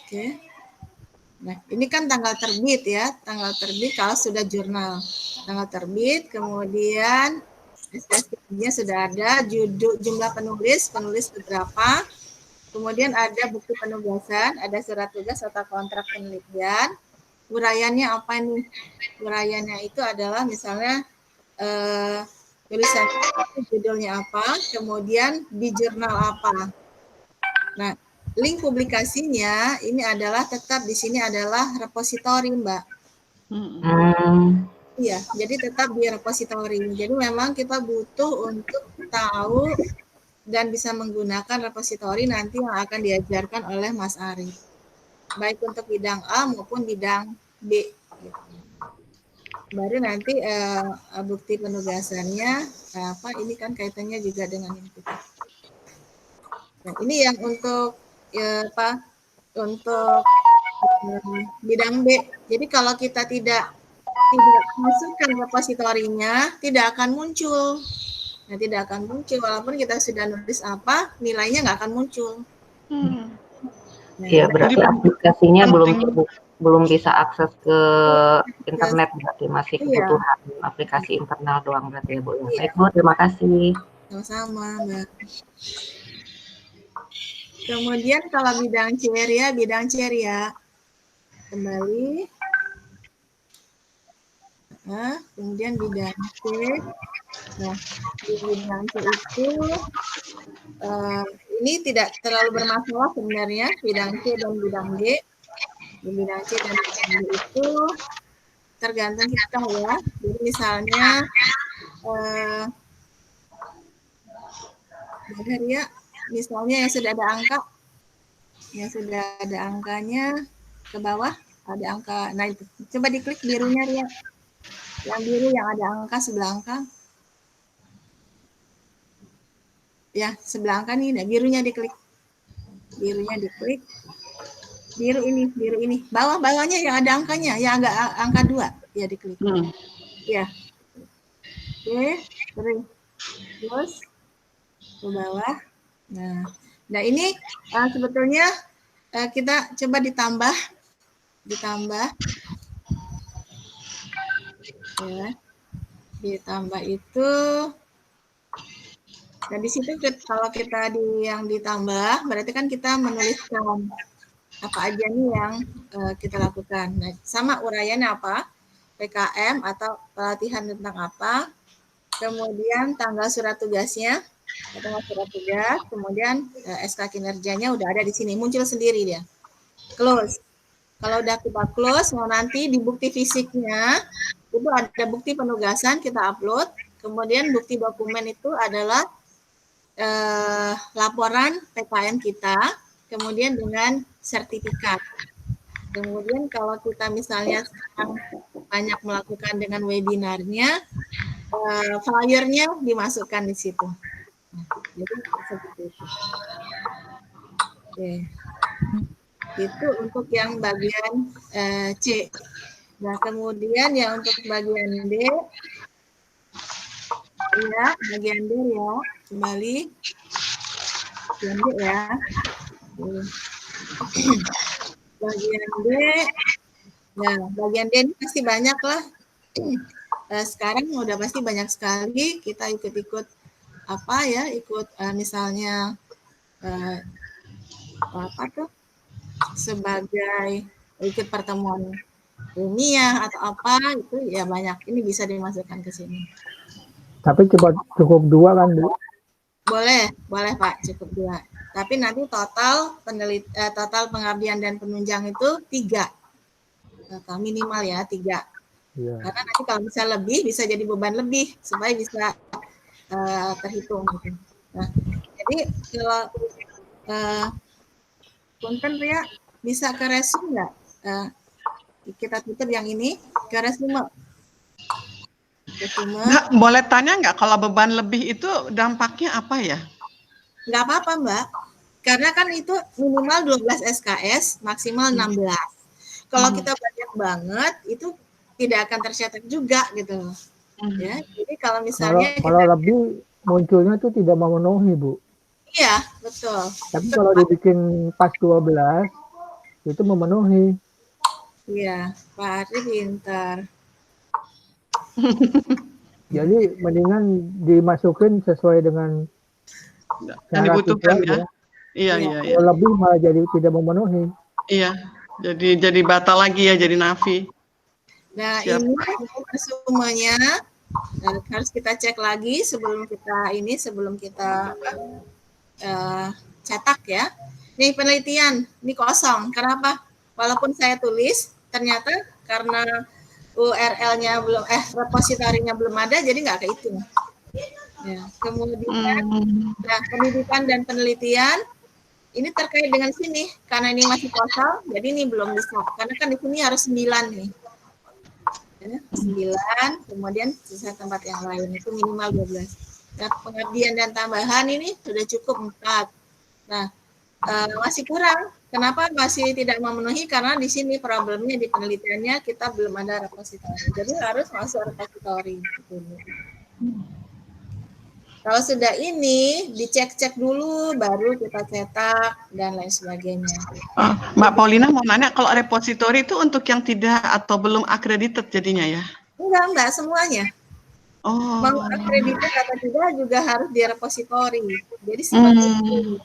Oke. Nah, ini kan tanggal terbit ya, tanggal terbit kalau sudah jurnal. Tanggal terbit, kemudian SSC-nya sudah ada, jumlah penulis beberapa, kemudian ada bukti penugasan, ada surat tugas atau kontrak penelitian. Uraiannya apa nih? Uraiannya itu adalah misalnya tulisan judulnya apa, kemudian di jurnal apa. Nah, link publikasinya ini adalah tetap di sini adalah repositori, Mbak. Iya, jadi tetap di repositori. Jadi memang kita butuh untuk tahu dan bisa menggunakan repositori nanti yang akan diajarkan oleh Mas Ari. Baik untuk bidang A maupun bidang B. Baru nanti bukti penugasannya apa ini kan kaitannya juga dengan ini. Nah, ini yang untuk untuk bidang B. Jadi kalau kita tidak masukkan repositorinya, tidak akan muncul. Nah, tidak akan muncul walaupun kita sudah nulis apa, nilainya nggak akan muncul. Iya, berarti aplikasinya belum bisa akses ke internet, berarti masih kebutuhan aplikasi internal doang berarti ya, Bu. Baik, Bu, terima kasih. Sama-sama, Mbak. Kemudian kalau bidang ceria, kembali. Nah, kemudian bidang C. Nah, di bidang C itu ini tidak terlalu bermasalah sebenarnya, bidang C dan bidang D. Di bidang C dan bidang D itu tergantung kita ya. Jadi misalnya ya, misalnya yang sudah ada angkanya ke bawah ada angka. Nah, itu coba diklik birunya ya. Yang biru yang ada angka sebelah angka. Ya, sebelah angka nih, nah, birunya diklik. Birunya diklik. Biru ini. Bawahnya yang ada angkanya, yang agak angka 2, ya diklik. Ya. Oke, terus ke bawah. Nah ini sebetulnya kita coba ditambah. Ya, ditambah itu. Nah di situ kalau kita yang ditambah, berarti kan kita menuliskan apa aja nih yang kita lakukan. Nah, sama uraiannya apa? PKM atau pelatihan tentang apa? Kemudian tanggal surat tugasnya, kemudian SK kinerjanya udah ada di sini, muncul sendiri dia. Close. Kalau udah kita close, nah nanti di bukti fisiknya itu ada bukti penugasan kita upload, kemudian bukti dokumen itu adalah laporan PKM kita, kemudian dengan sertifikat. Kemudian kalau kita misalnya sekarang banyak melakukan dengan webinarnya, flyernya dimasukkan di situ. Nah, jadi seperti itu. Oke. Itu untuk yang bagian C. Nah, kemudian yang untuk bagian D, ya, bagian D ya, kembali. Bagian D ya. Bagian D, nah bagian D ini pasti banyak lah. Sekarang udah pasti banyak sekali kita ikut apa ya, misalnya apa tuh sebagai ikut pertemuan ilmiah atau apa itu ya banyak, ini bisa dimasukkan ke sini. Tapi cukup 2 kan, Bu? Boleh Pak, cukup 2. Tapi nanti total pengabdian dan penunjang itu 3. Total minimal ya 3. Yeah. Karena nanti kalau bisa lebih, bisa jadi beban lebih supaya bisa terhitung gitu. Nah, jadi kalau punten Ria bisa ke resume nggak? Kita tutup yang ini ke resume. Nggak, boleh tanya nggak kalau beban lebih itu dampaknya apa ya? Nggak apa-apa Mbak, karena kan itu minimal 12 SKS, maksimal 16. Kalau kita banyak banget, itu tidak akan tercetak juga gitu. Ya, jadi kalau misalnya kalau lebih munculnya itu tidak memenuhi, Bu. Iya, betul. Tapi kalau dibikin pas 12, itu memenuhi. Iya, Pak Arif pintar. Jadi mendingan dimasukin sesuai dengan yang dibutuhkan ya. Iya. Kalau lebih malah jadi tidak memenuhi. Iya, jadi batal lagi ya, jadi nafi. Nah, ini semuanya harus kita cek lagi sebelum kita cetak ya. Nih penelitian, ini kosong. Kenapa? Walaupun saya tulis, ternyata karena URL-nya belum, repositorinya belum ada, jadi nggak kehitung. Ya, kemudian, nah pendidikan dan penelitian ini terkait dengan sini, karena ini masih kosong, jadi ini belum bisa. Karena kan di sini harus 9 nih. Ya, 9, kemudian sisa tempat yang lain itu minimal 12. Nah, pengabdian dan tambahan ini sudah cukup 4. Nah, masih kurang. Kenapa masih tidak memenuhi? Karena di sini problemnya di penelitiannya kita belum ada repositori. Jadi harus masuk repositori. Kalau sudah ini dicek-cek dulu, baru kita cetak dan lain sebagainya. Mbak Paulina mau nanya, kalau repositori itu untuk yang tidak atau belum accredited jadinya ya? Enggak semuanya. Mau accredited atau tidak juga harus di repositori. Jadi seperti itu.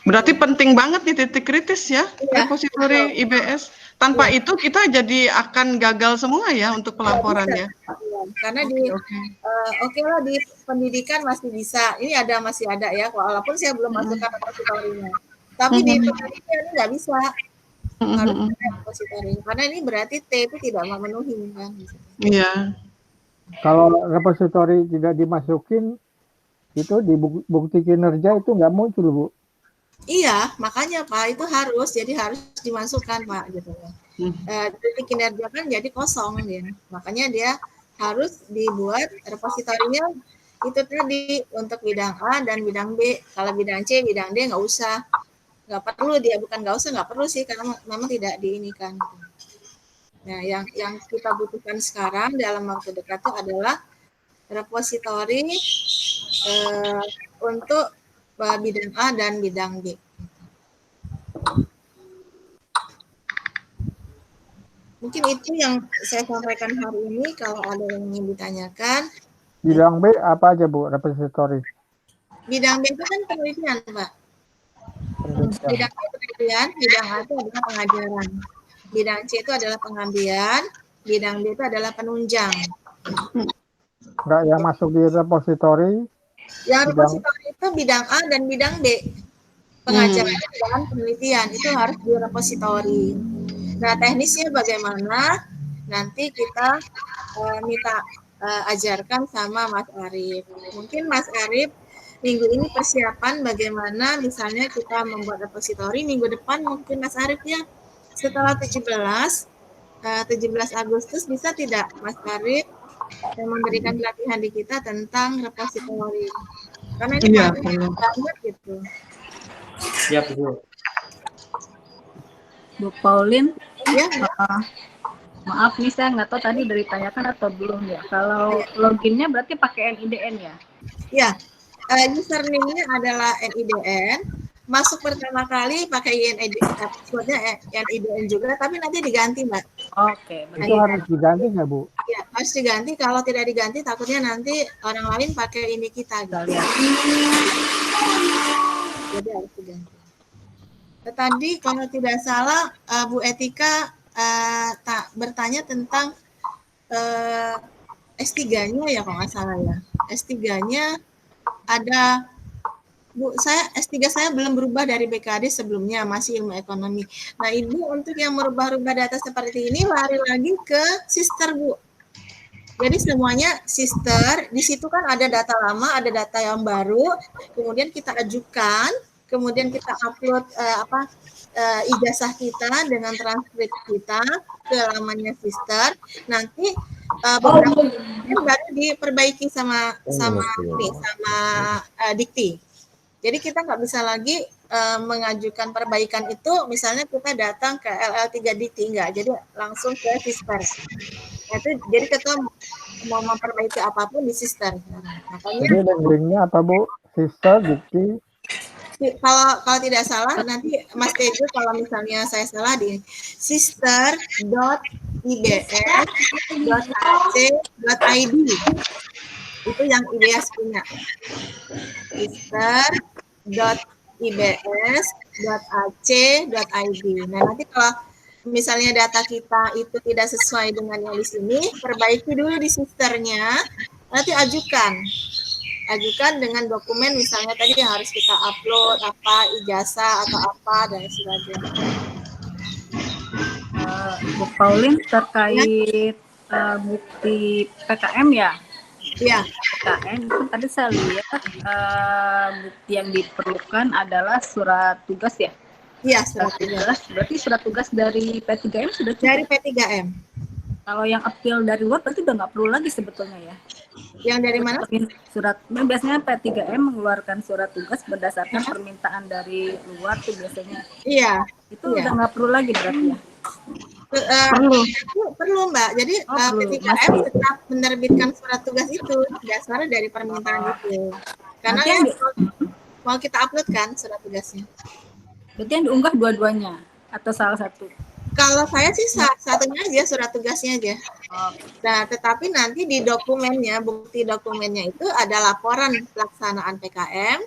Berarti penting banget nih titik kritis ya, repositori IBS. Tanpa itu kita jadi akan gagal semua ya untuk pelaporan ya. Karena oke lah di pendidikan masih bisa. Ini masih ada ya, walaupun saya belum masukkan repositorinya. Tapi di pendidikan ini nggak bisa. Harus ada repositori. Karena ini berarti T itu tidak memenuhi kan. Iya. Kalau repositori tidak dimasukin, itu di bukti kinerja itu nggak muncul, Bu. Iya, makanya Pak, itu harus dimasukkan Pak gitu. Bukti kinerja kan jadi kosong ya. Makanya dia harus dibuat repositorinya itu tadi untuk bidang A dan bidang B. Kalau bidang C, bidang D nggak usah. Nggak perlu dia, nggak perlu sih karena memang tidak diinikan. Nah, yang kita butuhkan sekarang dalam waktu dekat itu adalah repositori untuk bidang A dan bidang B. Mungkin itu yang saya sampaikan hari ini. Kalau ada yang ingin ditanyakan. Bidang B apa aja, Bu, repositori? Bidang B itu kan penelitian, Pak. Bidang A penelitian, bidang A itu adalah pengajaran. Bidang C itu adalah pengabdian, bidang D itu adalah penunjang. Enggak yang masuk di repositori? Yang repositori itu bidang A dan bidang B. Pengajaran dan penelitian itu harus di repositori. Nah, teknisnya bagaimana? Nanti kita minta ajarkan sama Mas Arif. Mungkin Mas Arif minggu ini persiapan bagaimana misalnya kita membuat repositori, minggu depan mungkin Mas Arif ya setelah 17 Agustus bisa tidak Mas Arif yang memberikan pelatihan di kita tentang repositori. Karena ini banget gitu. Siap, Bu. Bu Paulin, ya. Maaf nih saya nggak tahu tadi udah ditanyakan atau belum ya. Kalau loginnya berarti pakai NIDN ya? Ya, username-nya adalah NIDN. Masuk pertama kali pakai passwordnya NIDN juga, tapi nanti diganti, Mbak. Oke. Itu harus diganti nggak, Bu? Ya, harus diganti. Kalau tidak diganti, takutnya nanti orang lain pakai ini kita. Gitu. Jadi harus diganti. Tadi kalau tidak salah, Bu Etika bertanya tentang S3-nya ya kalau nggak salah ya. S3-nya ada, Bu, S3 saya belum berubah dari BKD sebelumnya, masih ilmu ekonomi. Nah, Ibu untuk yang merubah-rubah data seperti ini lari lagi ke sister, Bu. Jadi semuanya sister, di situ kan ada data lama, ada data yang baru, kemudian kita ajukan kemudian kita upload ijazah kita dengan transkrip kita ke lamannya Sister. Nanti beberapa baru diperbaiki sama Dikti. Jadi kita nggak bisa lagi mengajukan perbaikan itu, misalnya kita datang ke LL3 Dikti, enggak, jadi langsung ke Sister. Itu jadi kita mau memperbaiki apapun di Sister. Makanya jadi linknya apa Bu? Sister Dikti. Kalau tidak salah nanti Mas Tejo, kalau misalnya saya salah, di sister.ibs.ac.id itu yang IBS punya, sister.ibs.ac.id. Nah nanti kalau misalnya data kita itu tidak sesuai dengan yang di sini, perbaiki dulu di sisternya, nanti ajukan dengan dokumen, misalnya tadi harus kita upload apa, ijazah atau apa dan sebagainya. Bu Pauline terkait bukti PKM ya? Iya. PKM itu tadi saya lihat bukti yang diperlukan adalah surat tugas ya? Iya, surat tugas. Berarti surat tugas dari P3M sudah cukup? Dari P3M. Kalau yang appeal dari luar berarti udah nggak perlu lagi sebetulnya ya? Yang dari mana? Biasanya P3M mengeluarkan surat tugas berdasarkan permintaan dari luar tuh biasanya. Iya. Itu udah nggak perlu lagi berarti ya? Perlu Mbak. Jadi P3M tetap menerbitkan surat tugas itu dasarnya dari permintaan itu. Karena mau kita upload kan surat tugasnya. Berarti yang diunggah dua-duanya atau salah satu? Kalau saya sih satunya aja, surat tugasnya aja. Nah, tetapi nanti di dokumennya, bukti dokumennya itu ada laporan pelaksanaan PKM,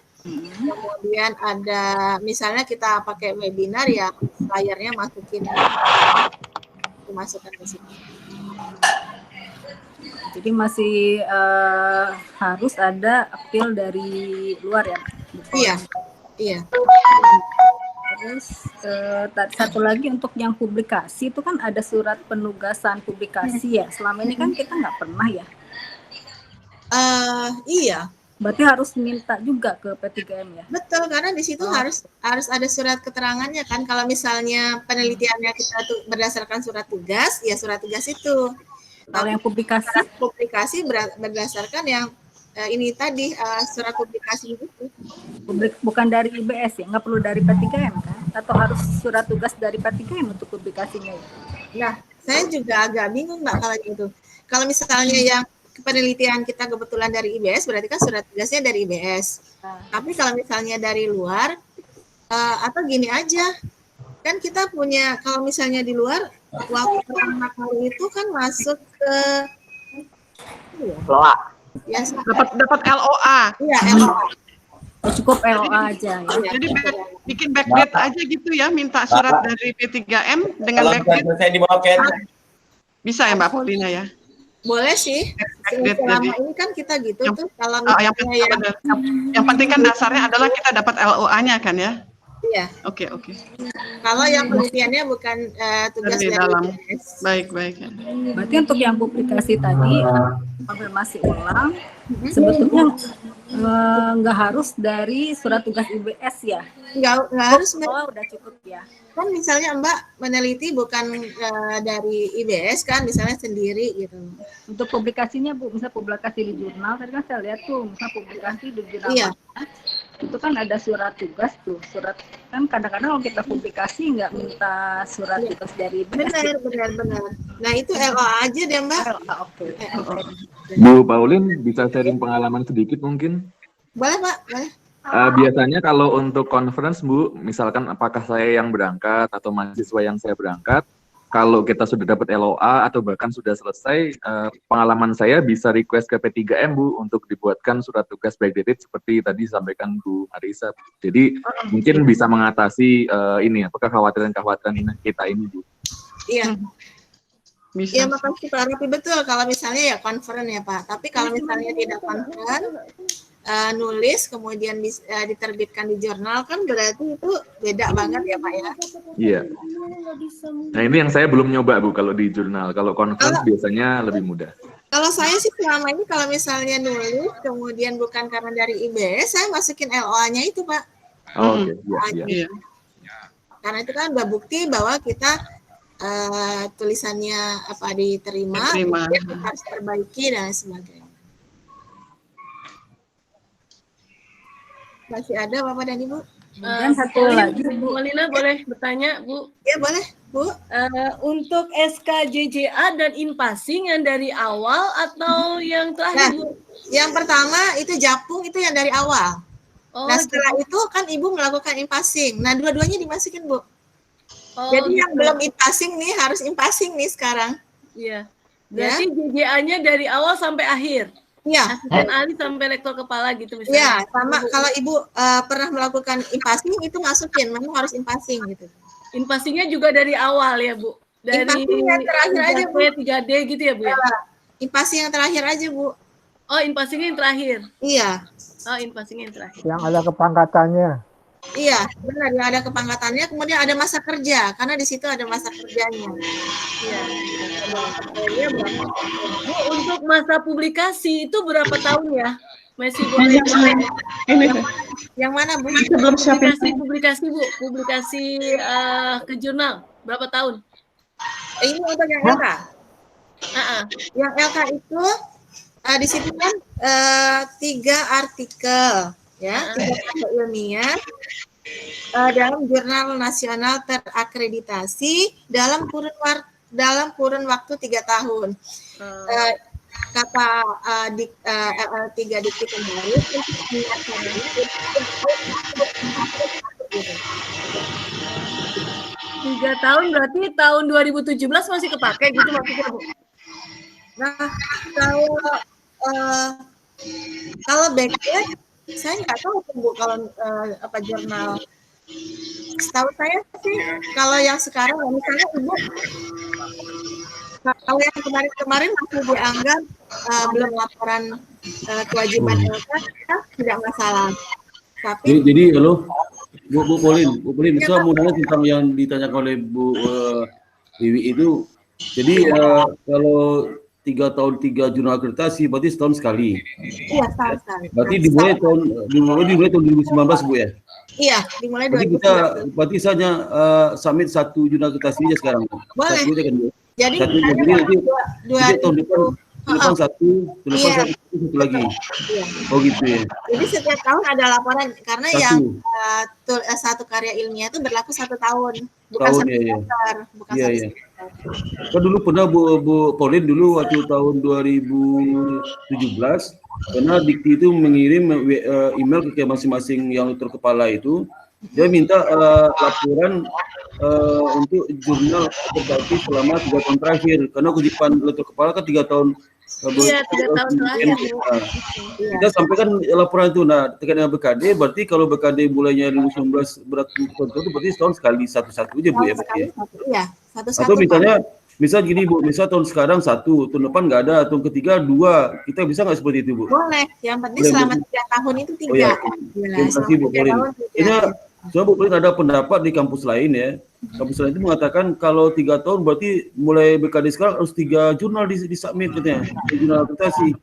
kemudian ada misalnya kita pakai webinar ya, layarnya dimasukkan ke situ. Jadi masih harus ada appeal dari luar ya? Iya. Terus satu lagi untuk yang publikasi itu kan ada surat penugasan publikasi ya. Selama ini kan kita nggak pernah ya. Iya. Berarti harus minta juga ke P3M ya. Betul, karena di situ harus ada surat keterangannya kan. Kalau misalnya penelitiannya kita tuh berdasarkan surat tugas, ya surat tugas itu. Kalau yang publikasi berdasarkan yang ini tadi surat publikasi itu. Bukan dari IBS ya, nggak perlu dari P3M kan? Atau harus surat tugas dari P3M untuk publikasinya ya? Nah, saya juga agak bingung Mbak kalau itu. Kalau misalnya yang penelitian kita kebetulan dari IBS, berarti kan surat tugasnya dari IBS. Tapi kalau misalnya dari luar, atau gini aja, kan kita punya, kalau misalnya di luar, waktu pertama kali itu kan masuk ke LOA. Ya, dapat LOA. Iya, LOA. Cukup LOA aja ya. Jadi bikin backdate aja gitu ya, minta surat dari P3M dengan backdate. Saya dibawa ke bisa ya Mbak Paulina ya? Boleh sih. Selama ini kan kita gitu tuh. Kalau yang penting kan dasarnya adalah kita dapat LOA-nya kan ya? Iya. Oke. Kalau yang penelitiannya bukan tugas dari dalam. IBS. Baik. Berarti untuk yang publikasi tadi konfirmasi ulang, sebetulnya nggak harus dari surat tugas IBS ya? Nggak harus. Udah cukup ya. Kan misalnya Mbak meneliti bukan dari IBS kan, misalnya sendiri gitu. Untuk publikasinya Bu, misalnya publikasi di jurnal, tadi kan saya lihat tuh, misalnya publikasi di jurnal. Iya. Itu kan ada surat tugas tuh, surat kan kadang-kadang kalau kita publikasi nggak minta surat tugas dari IBS. Benar. Nah itu LOA aja deh Mbak. Oke. Bu Pauline bisa sharing pengalaman sedikit mungkin? Boleh Pak, boleh. Biasanya kalau untuk conference Bu, misalkan apakah saya yang berangkat atau mahasiswa yang saya berangkat, kalau kita sudah dapat LOA atau bahkan sudah selesai, pengalaman saya bisa request ke P3M Bu untuk dibuatkan surat tugas backdated seperti tadi disampaikan Bu Arisa. Jadi mungkin bisa mengatasi ini kekhawatiran-kekhawatiran kita ini Bu. Iya. Bisa. Iya, makasih Pak Rafi, betul. Kalau misalnya ya conference ya Pak. Tapi kalau misalnya tidak conference, nulis kemudian diterbitkan di jurnal kan berarti itu beda banget ya Pak ya. Iya. Nah ini yang saya belum nyoba Bu kalau di jurnal. Kalau conference biasanya lebih mudah. Kalau saya sih selama ini kalau misalnya nulis kemudian bukan karena dari IBS, saya masukin LOA-nya itu Pak. Oke, Iya. Karena itu kan udah bukti bahwa kita tulisannya diterima, harus perbaiki dan sebagainya. Masih ada Bapak dan Ibu? Dan satu lagi, Bu Malina boleh bertanya, Bu? Ya boleh, Bu. Untuk SKJJA dan in-passing yang dari awal atau yang terakhir, Bu? Yang pertama itu Japung, itu yang dari awal. Nah setelah itu kan Ibu melakukan in-passing. Nah dua-duanya dimasukin, Bu. Jadi yang belum in-passing nih harus in-passing nih sekarang. Iya. Berarti JJA-nya dari awal sampai akhir. Iya. Asisten ahli sampai lektor kepala gitu misalnya. Iya, sama kalau Ibu pernah melakukan in-passing itu masukin, memang harus in-passing gitu. In-passingnya juga dari awal ya, Bu? Dari in-passing yang terakhir aja, Bu. 3D gitu ya, Bu ya? In-passing yang terakhir aja, Bu. Oh, in-passingnya yang terakhir? Iya. Oh, in-passingnya yang terakhir. Yang ada kepangkatannya. Iya, benar. Yang ada kepangkatannya, kemudian ada masa kerja, karena di situ ada masa kerjanya. Iya. Bu, untuk masa publikasi itu berapa tahun ya? Masih boleh? Yang mana, Bu? Sebelum publikasi, Bu. Publikasi ke jurnal. Berapa tahun? Ini untuk yang LK. Yang LK itu di situ kan 3 artikel. Ya, 3 artikel ilmiah dalam jurnal nasional terakreditasi dalam kurun waktu 3 tahun. Kata LL3 Dikti kembali untuk menyiapkan ini 3 tahun berarti tahun 2017 masih kepake gitu maksudnya, Bu? Nah, kalau backend saya nggak tahu tuh, Bu, kalau jurnal. Setahu saya sih kalau yang sekarang misalnya Ibu kalau yang kemarin masih dianggap belum laporan kewajiban LK tidak masalah. Tapi jadi halo Bu Pauline bisa mau nanya tentang yang ditanyakan oleh Bu Dewi itu. Jadi kalau 3 tahun 3 jurnal akreditasi berarti setahun sekali. Iya, setahun sekali. Berarti dimulai tahun 2019, Bu ya? Iya, dimulai 2019. Berarti saja submit 1 jurnal akreditasi aja sekarang. Boleh. Satu aja kan, Bu? Jadi nanti tahun depan satu lagi. Iya. Oh gitu ya. Jadi setiap tahun ada laporan karena yang satu karya ilmiah itu berlaku 1 tahun, bukan 1 semester, bukan 1 semester. Kan dulu pernah Bu Pauline dulu waktu tahun 2017 karena Dikti itu mengirim email ke masing-masing yang terkepala itu, dia minta laporan untuk jurnal akreditasi selama 3 tahun terakhir karena kewajiban lektor kepala kan 3 tahun. Iya, 3 tahun terakhir. Kita sampaikan laporan itu. Nah, terkait dengan BKD, berarti kalau BKD mulainya 2019 berarti setahun sekali satu-satu aja, Bu ya. Iya, satu-satu. Atau misal gini, Bu, misal tahun sekarang 1, tahun depan nggak ada, tahun ketiga 2, kita bisa nggak seperti itu, Bu? Boleh, yang penting selama 3 tahun itu 3. Oh, ya. Terima kasih, Bu Pauline. Ini Bu Pauline ada pendapat di kampus lain ya. Kampus lain itu mengatakan kalau 3 tahun berarti mulai BKD sekarang harus 3 jurnal di-submit katanya, jurnal akreditasi.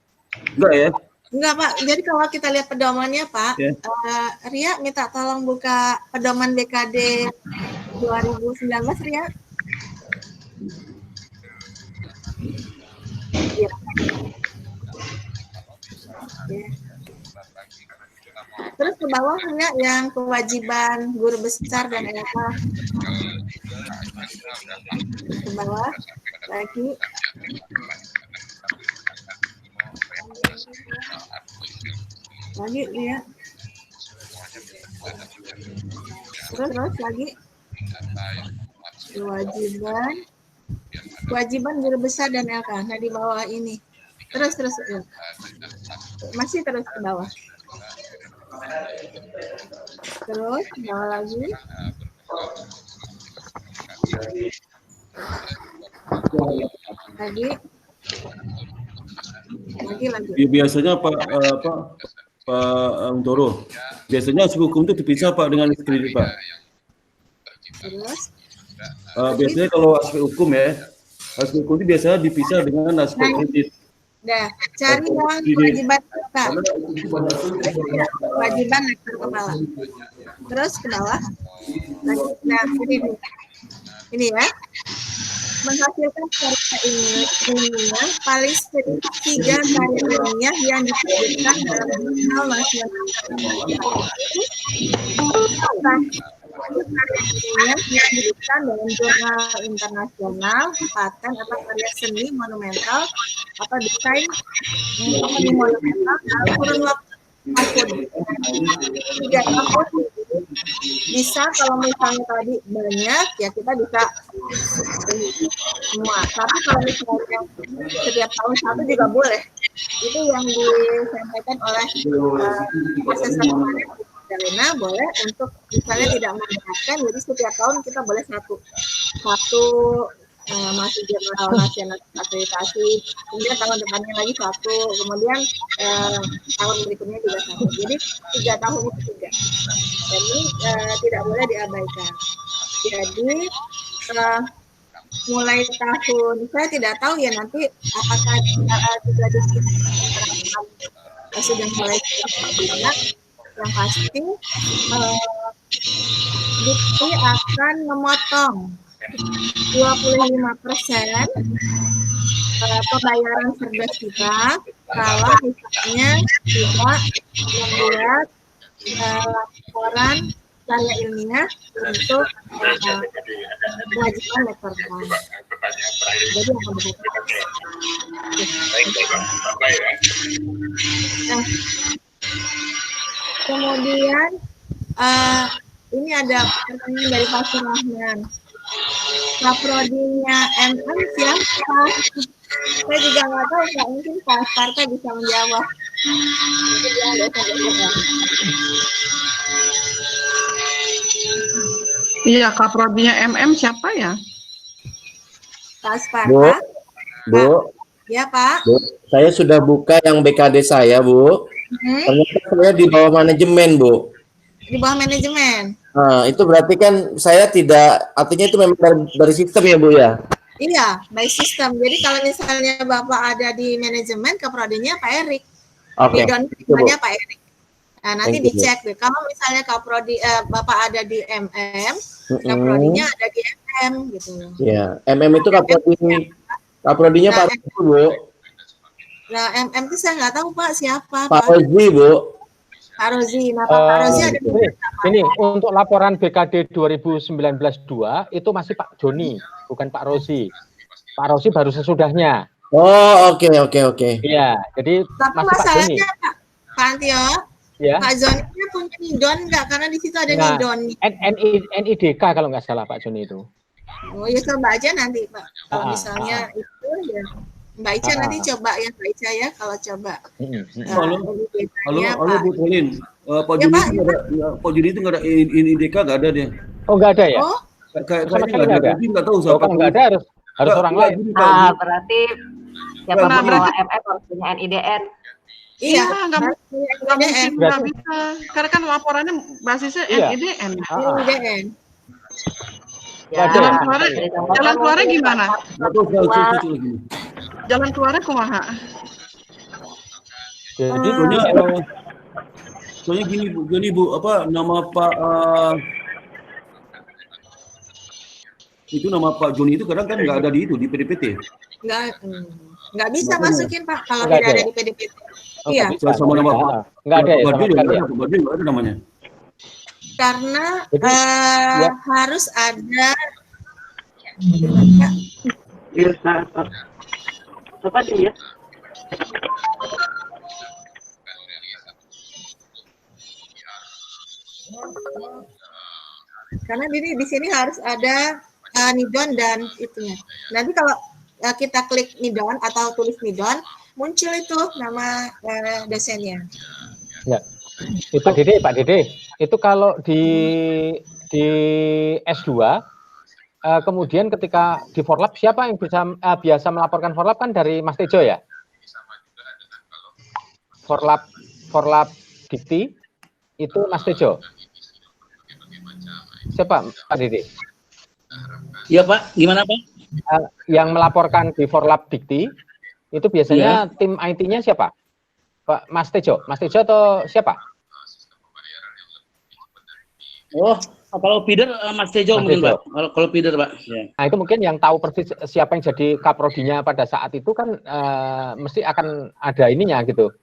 Enggak ya? Enggak, Pak. Jadi kalau kita lihat pedomannya, Pak, Ria minta tolong buka pedoman BKD 2019, Ria. Ya. Terus ke bawahnya yang kewajiban guru besar dan LK. Ke bawah lagi. Lagi ya. Terus lagi. Kewajiban guru besar dan LK. Nah di bawah ini. Terus ya. Masih terus ke bawah. Terus bawah lagi. Lagi. Biasanya Pak Untoro, biasanya aspek hukum itu terpisah Pak dengan kredit Pak. Terus? Biasanya kalau aspek hukum ya, aspek hukum itu biasanya dipisah dengan aspek kredit. Dah, cari yang kewajiban kita. Kewajiban lektor kepala. Terus ke bawah. Nah, ini ya. Menghasilkan karya ilmiah paling sedikit 3 karya ilmiah yang diterbitkan dalam jurnal nasional. Karya ilmiah yang diterbitkan dalam jurnal internasional, paten atau karya seni monumental atau desain seni monumental dalam kurun waktu tahun. 3 tahun bisa, kalau misalnya tadi banyak ya kita bisa semua. Tapi kalau misalnya setiap tahun satu juga boleh. Itu yang disampaikan oleh asesor kemarin Dalena, boleh untuk misalnya tidak memberatkan, jadi setiap tahun kita boleh satu masih jurnal nasional akreditasi, kemudian tahun depannya lagi satu, kemudian tahun berikutnya juga satu. Jadi 3 tahun itu 3. Jadi tidak boleh diabaikan. Jadi mulai tahun, saya tidak tahu ya nanti apakah juga sudah mulai banyak. Yang pasti Dikti akan memotong 25% pembayaran cerdas kita kalau misalnya tidak membuat laporan karya ilmiah untuk kewajiban lektor kepala. Jadi akan begitu. Nah, kemudian ini ada pertanyaan dari Pak Surahman. Kaprodinya MM siapa? Saya juga nggak tahu, nggak mungkin Pak Sparta bisa menjawab. Iya, kaprodinya MM siapa ya? Pak Sparta. Bu. Ya Pak. Bu, saya sudah buka yang BKD saya, Bu. Ternyata saya di bawah manajemen, Bu. Di bawah manajemen. Nah, itu berarti kan saya tidak, artinya itu memang dari sistem ya, Bu ya? Iya, by system. Jadi kalau misalnya Bapak ada di manajemen, kaprodinya Pak Erik. Oke. Namanya Pak Erik. Nah, nanti dicek deh. Kalau misalnya kaprodi Bapak ada di MM, kaprodinya ada di MM gitu. Iya, MM itu kaprodinya Nah, Pak Rozi, Bu. Nah, MM itu saya nggak tahu Pak siapa. Pak Rozi, Bu. Pak Rozi. Nah, Pak Rozi ada di ini untuk laporan BKD 2019-2 itu masih Pak Joni, bukan Pak Rozi. Pak Rozi baru sesudahnya. Oh, oke. Iya, jadi tapi masih Pak Joni. masalahnya Pak Antio, Ya. Pak Joni punya nidon nggak? Karena di situ ada nidon. NIDK kalau nggak salah Pak Joni itu. Oh ya, coba aja nanti Pak. Kalau misalnya itu ya Mbak Ica nanti coba ya Mbak Ica ya, kalau coba. Halo Bu Polin. Pak Juni itu nggak ada, Pak Juni itu nggak ada IDK, nggak ada dia. Oh, nggak ada ya? Oh, kayaknya nggak ada. Tapi nggak tahu siapa. Kalau nggak ada harus orang lain. Berarti siapa pun mau MM harus punya NIDN. Iya, nggak mungkin, nggak bisa. Karena kan laporannya basisnya NIDN. NIDN. Jalan keluarnya gimana? Jalan keluarnya kumaha? Jadi soalnya gini Bu, apa nama Pak itu nama Pak Joni itu kadang kan nggak ada di PDPT. Nggak bisa masukin Pak kalau tidak ada di PDPT. Iya. Sama nama Pak. Nggak ada ya. Pak Joni nggak ada namanya. Karena harus ada apa sih ya? Karena di sini harus ada nidon dan itunya. Nanti kalau kita klik nidon atau tulis nidon, muncul itu nama dosennya. Ya. Pak Dede, itu kalau di S2 kemudian ketika di Forlab siapa yang biasa melaporkan Forlab kan dari Mas Tejo ya? Forlab Dikti itu Mas Tejo. Siapa Pak Dede? Iya Pak, gimana Pak? Yang melaporkan di Forlab Dikti itu biasanya tim IT-nya siapa? Pak Mas Tejo atau siapa? Oh, kalau feeder Mas Tejo mungkin Pak. Kalau feeder Pak. Ya. Nah itu mungkin yang tahu persis siapa yang jadi kaprodinya pada saat itu kan mesti akan ada ininya gitu.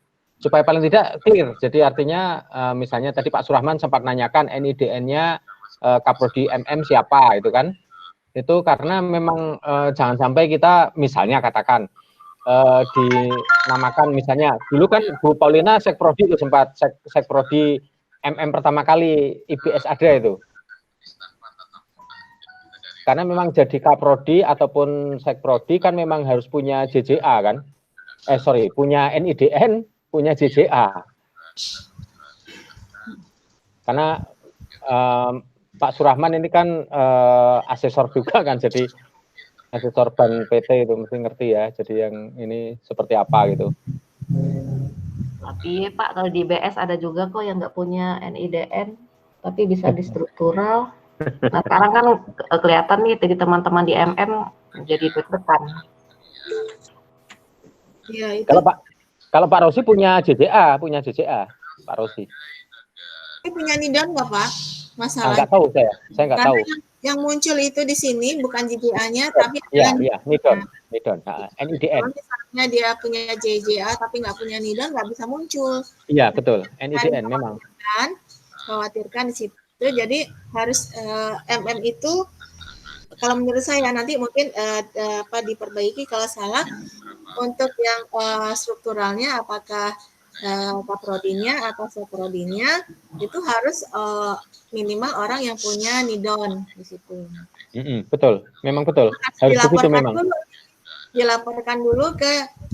Supaya paling tidak clear. Jadi artinya misalnya tadi Pak Surahman sempat nanyakan NIDN-nya kaprodi MM siapa itu kan. Itu karena memang jangan sampai kita misalnya katakan dinamakan misalnya dulu kan Bu Paulina sekprodi itu sempat sekprodi MM pertama kali IBS ada itu. Karena memang jadi kaprodi ataupun sekprodi kan memang harus punya JJA kan. Punya NIDN, punya JJA. Karena Pak Surahman ini kan asesor juga kan, jadi asesor bank PT itu mesti ngerti ya. Jadi yang ini seperti apa gitu. Tapi Pak kalau di BS ada juga kok yang nggak punya NIDN, tapi bisa di struktural. Nah sekarang kan kelihatan nih dari teman-teman di MM jadi deg-degan. Ya, itu. Kalau Pak Rosi punya JJA, Pak Rosi. Punya nidon nggak Pak? Masalah. Nggak tahu saya nggak tahu. Yang muncul itu di sini bukan JJA-nya, tapi Iya, nidon, NIDN. Kalau misalnya dia punya JJA tapi nggak punya nidon, nggak bisa muncul. Iya betul, NIDN memang. Khawatirkan di situ. Jadi harus MM itu, kalau menurut saya nanti mungkin diperbaiki kalau salah. Untuk yang strukturalnya, apakah kaprodinya atau seprodinya itu harus minimal orang yang punya nidon di situ. Betul, memang betul. Harus begitu memang. Dilaporkan dulu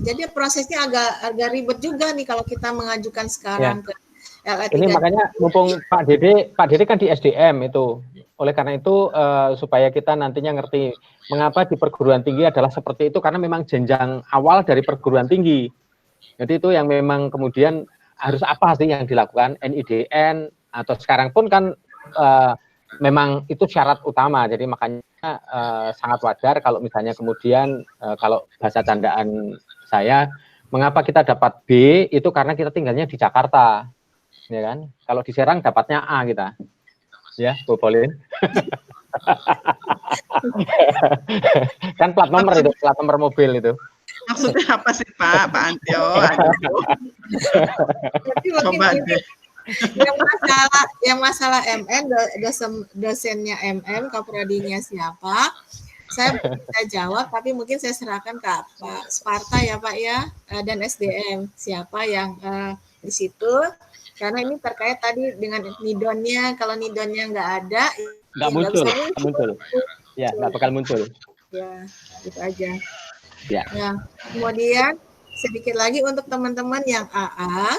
jadi prosesnya agak ribet juga nih kalau kita mengajukan sekarang ke LA3. Ini makanya mumpung Pak Dede kan di SDM itu. Oleh karena itu supaya kita nantinya ngerti mengapa di perguruan tinggi adalah seperti itu, karena memang jenjang awal dari perguruan tinggi. Jadi itu yang memang kemudian harus apa sih yang dilakukan, NIDN atau sekarang pun kan memang itu syarat utama. Jadi makanya sangat wajar kalau misalnya kemudian kalau bahasa candaan saya, mengapa kita dapat B itu karena kita tinggalnya di Jakarta, ya kan? Kalau di Serang dapatnya A kita, ya Bu Pauline. Kan plat nomor mobil itu. Maksudnya apa sih Pak Antio? Coba deh. Yang masalah MM, dosennya MM, kaprodinya siapa? Saya bisa jawab, tapi mungkin saya serahkan ke Pak Sparta ya Pak ya, dan SDM siapa yang di situ. Karena ini terkait tadi dengan nidonnya. Kalau nidonnya nggak ada, nggak muncul. Ya, nggak bakal muncul. Ya, gitu aja. Ya. Nah, kemudian sedikit lagi untuk teman-teman yang AA,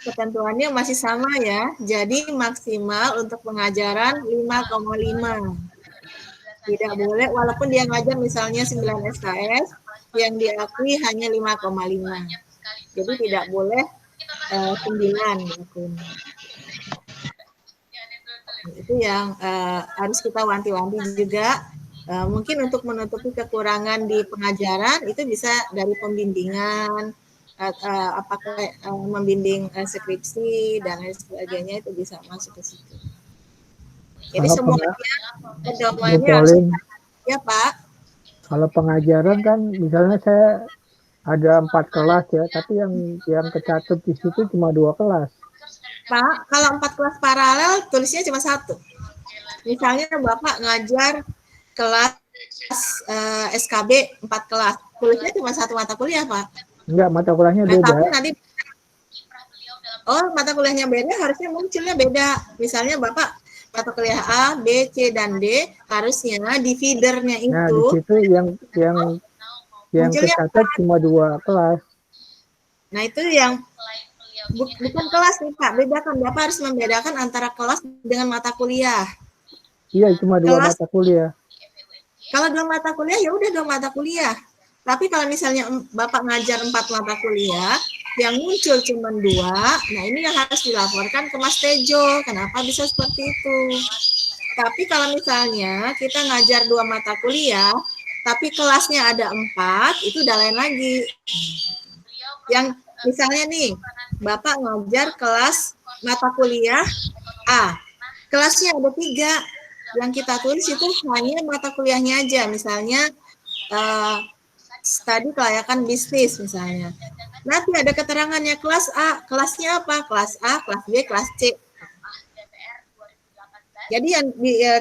ketentuannya masih sama ya. Jadi maksimal untuk pengajaran 5,5. Tidak boleh, walaupun dia ngajar misalnya 9 SKS, yang diakui hanya 5,5. Jadi tidak boleh 9 gitu. Itu yang harus kita wanti-wanti juga. Mungkin untuk menutupi kekurangan di pengajaran itu bisa dari pembimbingan, apakah membimbing skripsi dan lain sebagainya, itu bisa masuk ke situ. Jadi semuanya pedomannya ya Pak. Kalau pengajaran kan misalnya saya ada 4 kelas ya, tapi yang kecatat di situ cuma 2 kelas. Pak, kalau 4 kelas paralel tulisnya cuma 1. Misalnya Bapak ngajar kelas SKB 4 kelas, tulisnya cuma 1 mata kuliah Pak. Enggak, mata kuliahnya beda. Mata kuliahnya beda, harusnya munculnya beda. Misalnya Bapak mata kuliah A, B, C, dan D, harusnya di feedernya itu. Nah, di situ yang tercatat cuma 2 kelas. Nah, itu yang bukan kelas nih Pak, bedakan. Bapak harus membedakan antara kelas dengan mata kuliah. Iya, cuma 2 mata kuliah. Kalau 2 mata kuliah, ya udah 2 mata kuliah. Tapi kalau misalnya Bapak ngajar 4 mata kuliah, yang muncul cuma 2, nah ini yang harus dilaporkan ke Mas Tejo. Kenapa bisa seperti itu? Tapi kalau misalnya kita ngajar 2 mata kuliah, tapi kelasnya ada 4, itu udah lain lagi. Yang misalnya nih, Bapak ngajar kelas mata kuliah A, kelasnya ada 3, yang kita tulis itu hanya mata kuliahnya aja, misalnya studi kelayakan bisnis misalnya. Nanti ada keterangannya kelas A, kelasnya apa? Kelas A, kelas B, kelas C. Jadi yang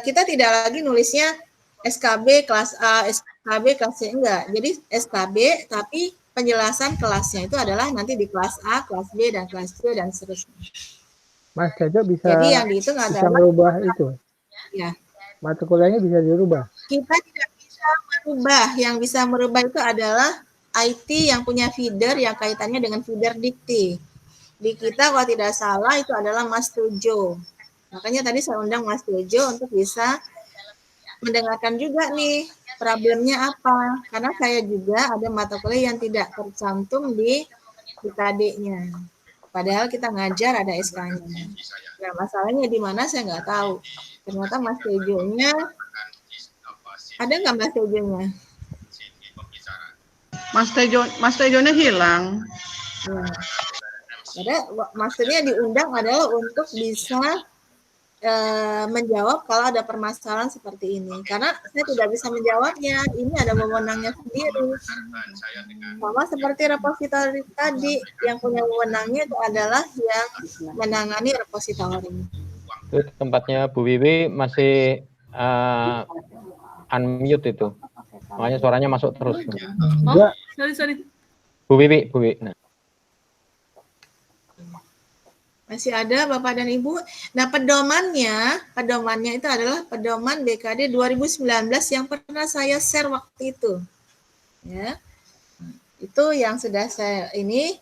kita tidak lagi nulisnya SKB kelas A, SKB kelas C, enggak. Jadi SKB tapi penjelasan kelasnya itu adalah nanti di kelas A, kelas B, dan kelas C, dan seterusnya. Mas Tejo bisa, jadi yang dihitung bisa adalah merubah itu? Ya. Mata kuliahnya bisa dirubah? Kita tidak bisa merubah. Yang bisa merubah itu adalah IT yang punya feeder yang kaitannya dengan feeder dikti. Di kita kalau tidak salah itu adalah Mas Tejo. Makanya tadi saya undang Mas Tejo untuk bisa mendengarkan juga nih problemnya apa. Karena saya juga ada mata kuliah yang tidak tercantum di KD-nya. Padahal kita ngajar ada SK-nya. Nah, masalahnya di mana saya nggak tahu. Ternyata Mas Tejo-nya ada nggak Mas Tejo-nya? Mas Tejo-nya hilang. Maksudnya diundang adalah untuk bisa menjawab kalau ada permasalahan seperti ini. Karena saya tidak bisa menjawabnya. Ini ada wewenangnya sendiri. Sama seperti repositori tadi, yang punya wewenangnya itu adalah yang menangani repositori. Itu tempatnya Bu Wiwi masih unmute itu. Makanya suaranya masuk terus. Oh, sorry. Bu Wiwi. Nah. Masih ada Bapak dan Ibu. Nah, pedomannya itu adalah pedoman BKD 2019 yang pernah saya share waktu itu. Ya. Itu yang sudah saya ini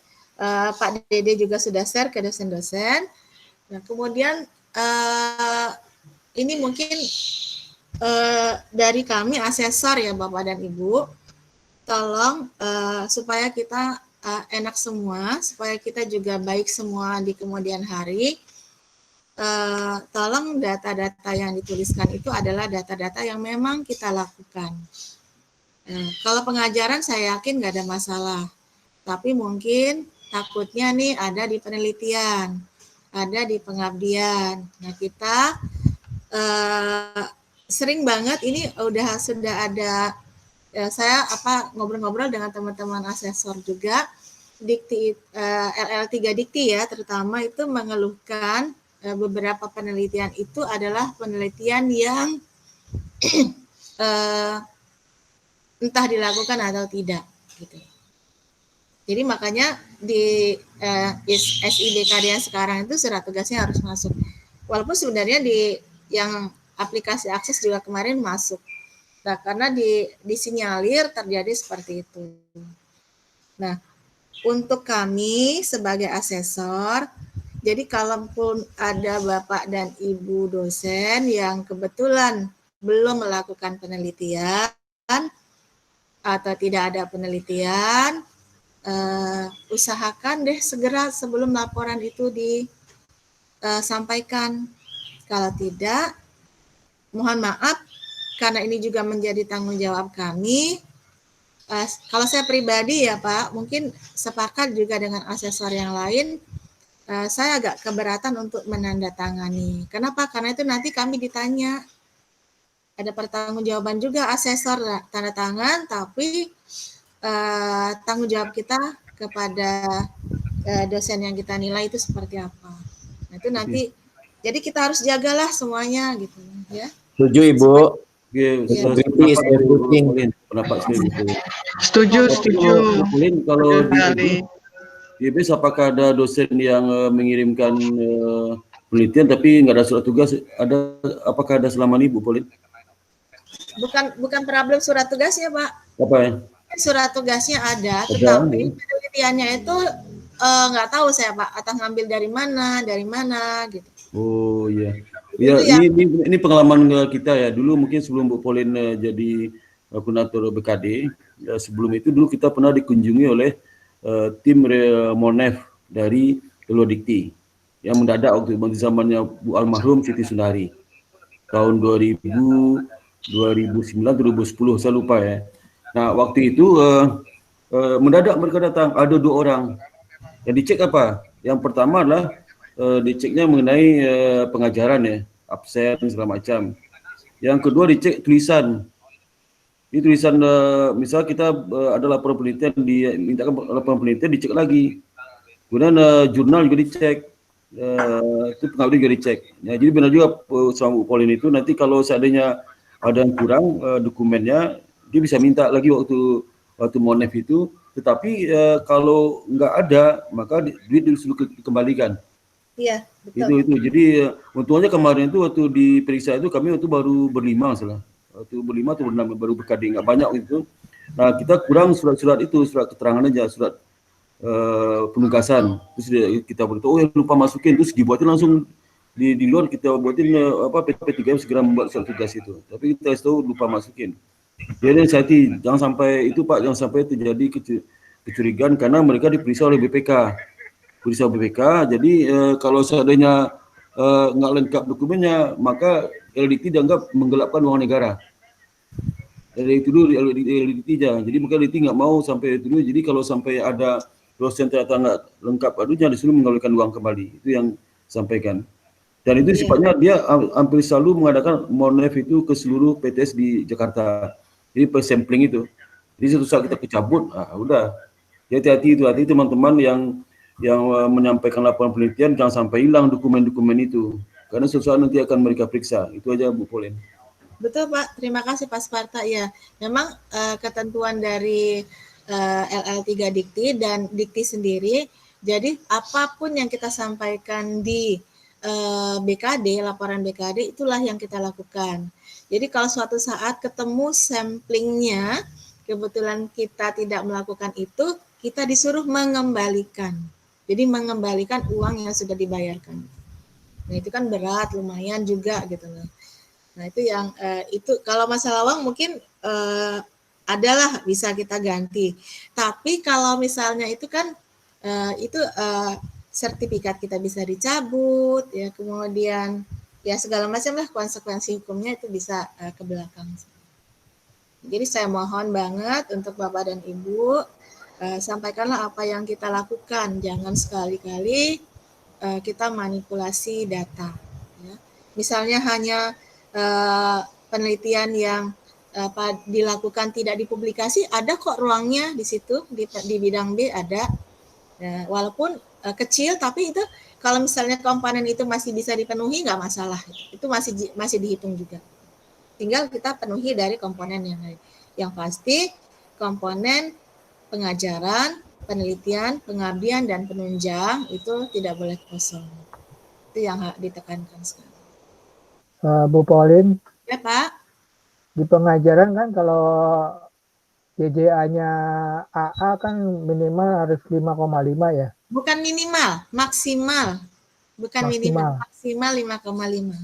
Pak Dede juga sudah share ke dosen-dosen. Nah, kemudian ini mungkin dari kami asesor ya Bapak dan Ibu. Tolong supaya kita enak semua, supaya kita juga baik semua di kemudian hari, tolong data-data yang dituliskan itu adalah data-data yang memang kita lakukan. Kalau pengajaran saya yakin nggak ada masalah, tapi mungkin takutnya nih ada di penelitian, ada di pengabdian. Nah kita sering banget ini sudah ada. Saya ngobrol-ngobrol dengan teman-teman asesor juga dikti LL3 dikti ya, terutama itu mengeluhkan beberapa penelitian itu adalah penelitian yang entah dilakukan atau tidak gitu. Jadi makanya di SIBKD yang sekarang itu surat tugasnya harus masuk. Walaupun sebenarnya di yang aplikasi akses juga kemarin masuk. Nah, karena disinyalir terjadi seperti itu. Nah, untuk kami sebagai asesor, jadi kalaupun ada Bapak dan Ibu dosen yang kebetulan belum melakukan penelitian atau tidak ada penelitian, usahakan deh segera sebelum laporan itu disampaikan. Kalau tidak, mohon maaf, karena ini juga menjadi tanggung jawab kami. Kalau saya pribadi ya Pak, mungkin sepakat juga dengan asesor yang lain, saya agak keberatan untuk menandatangani. Kenapa? Karena itu nanti kami ditanya. Ada pertanggungjawaban juga asesor tanda tangan, tapi tanggung jawab kita kepada dosen yang kita nilai itu seperti apa. Nah itu nanti, jadi kita harus jagalah semuanya gitu ya. Setuju Ibu. Setuju. Kalau di IBS apakah ada dosen yang mengirimkan penelitian tapi nggak ada surat tugas? Apakah ada selama ini Bu Polin? Bukan problem surat tugasnya Pak. Apa ya? Surat tugasnya ada, tetapi penelitiannya itu nggak tahu saya Pak, atau ngambil dari mana gitu. Oh iya. Ya, ini pengalaman kita ya. Dulu mungkin sebelum Bu Polin jadi koordinator BKD, ya, sebelum itu dulu kita pernah dikunjungi oleh tim Monef dari Telodikti yang mendadak waktu zamannya Bu almarhum Siti Sundari tahun 2000 2009-2010 saya lupa ya. Nah waktu itu mendadak mereka datang, ada 2 orang. Yang dicek apa? Yang pertama adalah diceknya mengenai pengajaran ya, absen segala macam. Yang kedua dicek tulisan. Ini tulisan misal kita ada laporan penelitian, mintakan laporan penelitian dicek lagi. Kemudian jurnal juga dicek. Itu pengabdi juga dicek. Ya, jadi benar juga selama Pauline itu nanti kalau seandainya ada yang kurang dokumennya, dia bisa minta lagi waktu monef itu. Tetapi kalau nggak ada, maka duit disuruh dikembalikan. Iya, betul. Itu. Jadi untungnya kemarin itu waktu diperiksa itu kami waktu baru berlima salah. Waktu berlima atau berenam baru berkadi, nggak banyak gitu. Nah kita kurang surat-surat itu, surat keterangan aja, surat penugasan. Terus kita beritahu, lupa masukin, terus dibuatin langsung di luar kita buatin P3M segera membuat surat tugas itu. Tapi kita tahu lupa masukin. Jadi hati-hati, jangan sampai itu Pak, jangan sampai terjadi kecurigaan karena mereka diperiksa oleh BPK. Periksa BPK, jadi kalau seandainya nggak lengkap dokumennya, maka LDT dianggap menggelapkan uang negara. Dari itu dulu LDT aja. Jadi maka LDT nggak mau sampai itu dulu. Jadi kalau sampai ada dosen ternyata nggak lengkap adunya disuruh mengalirkan uang kembali. Itu yang sampaikan. Dan itu sifatnya dia hampir selalu mengadakan monef itu ke seluruh PTS di Jakarta. Jadi sampling itu. Jadi suatu saat kita kecabut, udah. Jadi hati-hati teman-teman yang menyampaikan laporan penelitian jangan sampai hilang dokumen-dokumen itu. Karena suatu saat nanti akan mereka periksa. Itu aja Bu Pauline. Betul Pak, terima kasih Pak Sparta. Ya, memang ketentuan dari LL3 Dikti dan Dikti sendiri, jadi apapun yang kita sampaikan di BKD, laporan BKD, itulah yang kita lakukan. Jadi kalau suatu saat ketemu samplingnya, kebetulan kita tidak melakukan itu, kita disuruh mengembalikan. Jadi mengembalikan uang yang sudah dibayarkan. Nah itu kan berat, lumayan juga gitu loh. Nah itu yang itu kalau masalah uang mungkin adalah bisa kita ganti. Tapi kalau misalnya itu kan sertifikat kita bisa dicabut, ya kemudian ya segala macam lah konsekuensi hukumnya itu bisa ke belakang. Jadi saya mohon banget untuk Bapak dan Ibu sampaikanlah apa yang kita lakukan, jangan sekali-kali kita manipulasi data. Ya. Misalnya hanya penelitian yang dilakukan tidak dipublikasi, ada kok ruangnya di situ di bidang B ada, ya, walaupun kecil tapi itu kalau misalnya komponen itu masih bisa dipenuhi nggak masalah, itu masih dihitung juga. Tinggal kita penuhi dari komponen yang lain. Yang pasti komponen pengajaran, penelitian, pengabdian, dan penunjang itu tidak boleh kosong. Itu yang ditekankan sekarang. Bu Pauline. Ya Pak. Di pengajaran kan kalau JJA-nya AA kan minimal harus 5,5 ya? Bukan minimal, maksimal. Bukan minimal, maksimal 5,5.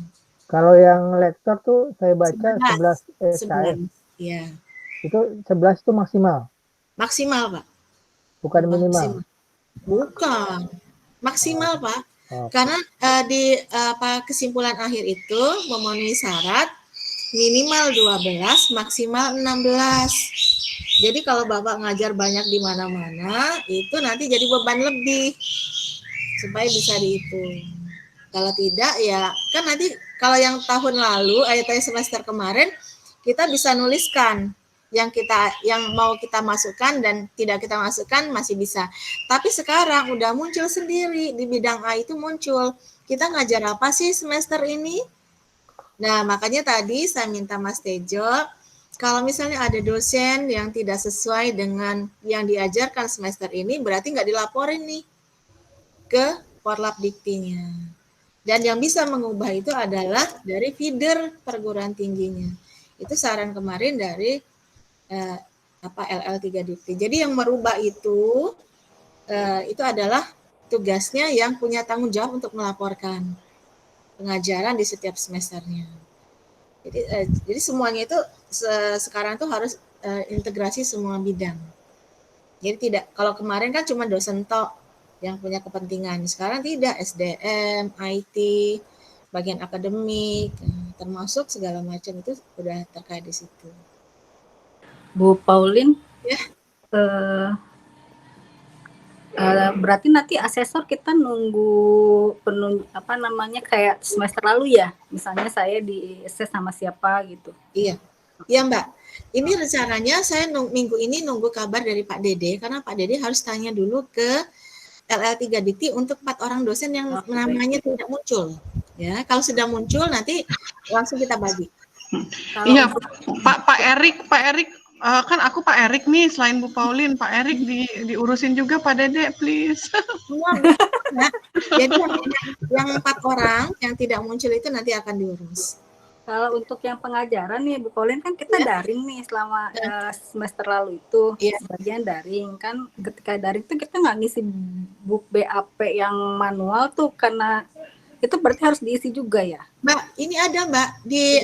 Kalau yang lektor tuh saya baca 11 SKS. Iya. Itu 11 tuh maksimal? Maksimal, Pak. Bukan minimal? Bukan. Maksimal, Pak. Karena di kesimpulan akhir itu memenuhi syarat minimal 12, maksimal 16. Jadi kalau Bapak ngajar banyak di mana-mana, itu nanti jadi beban lebih supaya bisa dihitung. Kalau tidak ya kan nanti kalau yang tahun lalu, semester kemarin kita bisa nuliskan yang mau kita masukkan dan tidak kita masukkan masih bisa. Tapi sekarang udah muncul sendiri di bidang A itu muncul. Kita ngajar apa sih semester ini? Nah, makanya tadi saya minta Mas Tejo, kalau misalnya ada dosen yang tidak sesuai dengan yang diajarkan semester ini, berarti nggak dilaporin nih ke Porlab Diktinya. Dan yang bisa mengubah itu adalah dari feeder perguruan tingginya. Itu saran kemarin dari LL3 Dikti. Jadi yang merubah itu adalah tugasnya yang punya tanggung jawab untuk melaporkan pengajaran di setiap semesternya. Jadi semuanya itu sekarang tuh harus integrasi semua bidang. Jadi tidak, kalau kemarin kan cuma dosen tok yang punya kepentingan. Sekarang tidak, SDM, IT, bagian akademik, termasuk segala macam itu udah terkait di situ. Bu Pauline, Ya. Berarti nanti asesor kita nunggu kayak semester lalu ya, misalnya saya di assess sama siapa gitu. Iya, Mbak. Ini rencananya saya minggu ini nunggu kabar dari Pak Dede, karena Pak Dede harus tanya dulu ke LL3 Dikti untuk 4 orang dosen yang namanya tidak muncul. Ya, kalau sudah muncul nanti langsung kita bagi. Iya, Pak Erik, kan aku Pak Erik nih, selain Bu Pauline, Pak Erik diurusin juga Pak Dede, please. Semua, jadi yang 4 orang yang tidak muncul itu nanti akan diurus. Kalau untuk yang pengajaran nih Bu Pauline, kan kita daring nih selama semester lalu itu, sebagian daring kan. Ketika daring itu kita nggak ngisi book BAP yang manual tuh, karena itu berarti harus diisi juga ya, Mbak. Ini ada Mbak di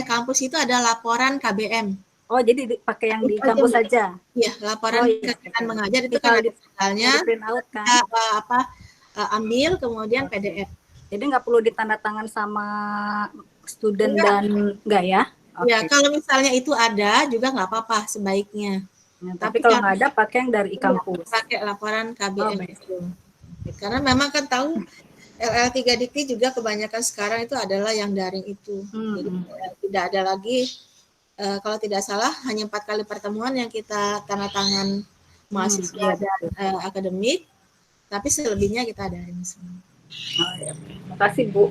kampus itu ada laporan KBM. Oh, jadi pakai yang di kampus saja? Iya, laporan kegiatan mengajar itu kan ada misalnya print out kan? Ambil kemudian PDF. Jadi nggak perlu ditandatangan sama student dan enggak ya? Ya, kalau misalnya itu ada juga nggak apa-apa sebaiknya. Ya, tapi kalau nggak ada pakai yang dari kampus. Pakai laporan KBM itu. Karena memang kan tahu LL3 Dikti juga kebanyakan sekarang itu adalah yang daring itu. Jadi tidak ada lagi, kalau tidak salah hanya 4 kali pertemuan yang kita tanda tangan mahasiswa dan akademik, tapi selebihnya kita daring semua. Oh, ya. Terima kasih Bu.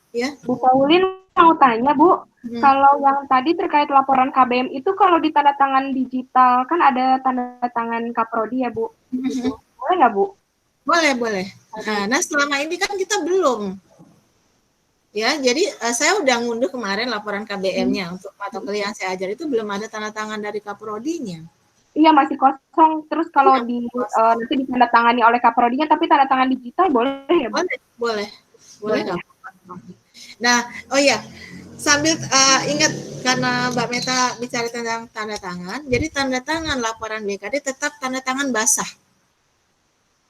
Ya. Bu Pauline mau tanya Bu, kalau yang tadi terkait laporan KBM itu kalau di tanda tangan digital kan ada tanda tangan Kaprodi ya Bu? Boleh nggak Bu? Boleh. Nah, selama ini kan kita belum. Ya, jadi saya udah ngunduh kemarin laporan KBM-nya untuk mata kuliah yang saya ajar itu belum ada tanda tangan dari Kaprodinya. Iya, masih kosong. Terus kalau nanti ditandatangani oleh Kaprodinya tapi tanda tangan digital boleh ya Bu? Boleh. Nah, oh ya, sambil ingat karena Mbak Meta bicara tentang tanda tangan, jadi tanda tangan laporan BKD tetap tanda tangan basah.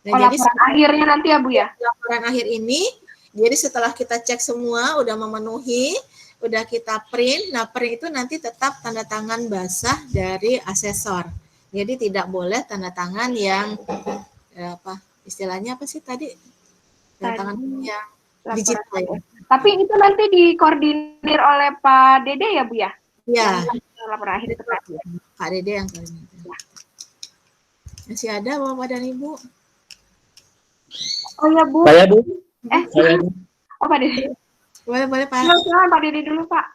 Nah, jadi laporan akhirnya nanti ya Bu ya? Laporan akhir ini, jadi setelah kita cek semua, udah memenuhi, udah kita print, nah print itu nanti tetap tanda tangan basah dari asesor. Jadi tidak boleh tanda tangan yang istilahnya apa sih tadi? Tanda tangan yang digital ya. Tapi itu nanti dikoordinir oleh Pak Dede ya Bu ya? Iya. Laporan akhir itu Pak Dede yang koordinir. Masih ada Bapak dan Ibu? Oh ya Bu. Saya Bu. Saya Bu. Oh Pak Dede. Boleh Pak. Silakan Pak Dede dulu Pak.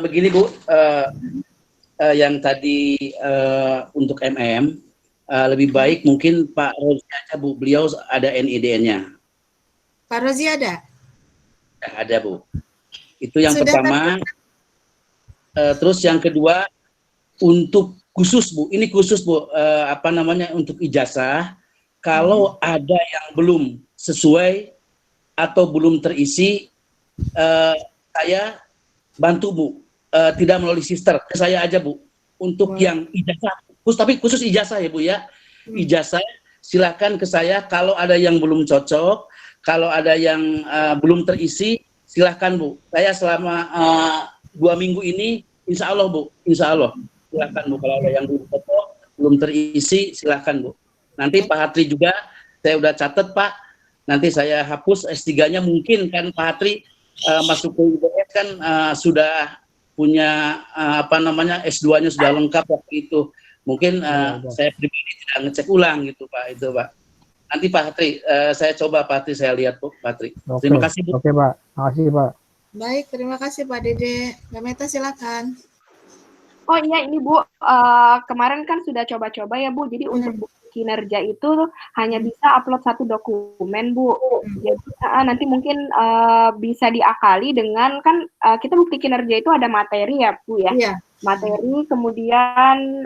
Begini Bu, yang tadi untuk MM, lebih baik mungkin Pak Rozi aja Bu, beliau ada NIDN-nya. Pak Rozi ada? Ada Bu. Itu yang pertama. Terus yang kedua, untuk khusus Bu, ini khusus Bu, untuk ijazah, kalau ada yang belum sesuai atau belum terisi, saya bantu Bu, tidak melalui sister, ke saya aja Bu, untuk yang ijazah, tapi khusus ijazah ya Bu ya, ijazah silakan ke saya, kalau ada yang belum cocok, kalau ada yang belum terisi, silakan Bu, saya selama 2 minggu ini, insya Allah Bu, insya Allah, silakan Bu, kalau ada yang belum cocok, belum terisi, silakan Bu. Nanti Pak Hatri juga, saya udah catat Pak, nanti saya hapus S3-nya mungkin kan Pak Hatri, masuk ke IBS kan sudah punya S2-nya sudah lengkap waktu itu. Mungkin saya pribadi tidak ngecek ulang gitu Pak, itu Pak. Nanti Pak Hatri, saya coba Pak Hatri, saya lihat Pak Hatri. Terima kasih Bu. Oke Pak, terima kasih Pak. Baik, terima kasih Pak Dede. Mbak Meta silakan. Oh iya ini Bu, kemarin kan sudah coba-coba ya Bu, jadi untuk kinerja itu hanya bisa upload 1 dokumen Bu. Jadi nanti mungkin bisa diakali dengan kan kita bukti kinerja itu ada materi ya Bu ya. Iya. Materi kemudian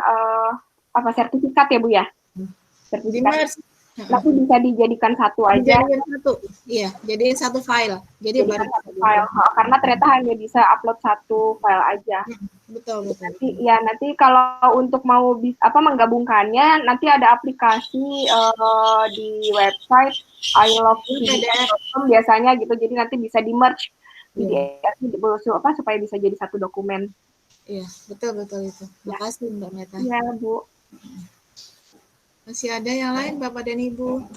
sertifikat ya Bu ya. Sertifikat. Tapi bisa dijadikan satu aja. Jadikan satu. Iya, jadiin satu file. Jadi baru satu file. Karena ternyata hanya bisa upload 1 file aja. Betul. Nanti kalau untuk mau menggabungkannya, nanti ada aplikasi di website ilovepdf.com biasanya gitu. Jadi nanti bisa di merge supaya bisa jadi satu dokumen. Iya, betul itu. Makasih Mbak Meta. Iya, Bu. Masih ada yang lain Bapak dan Ibu?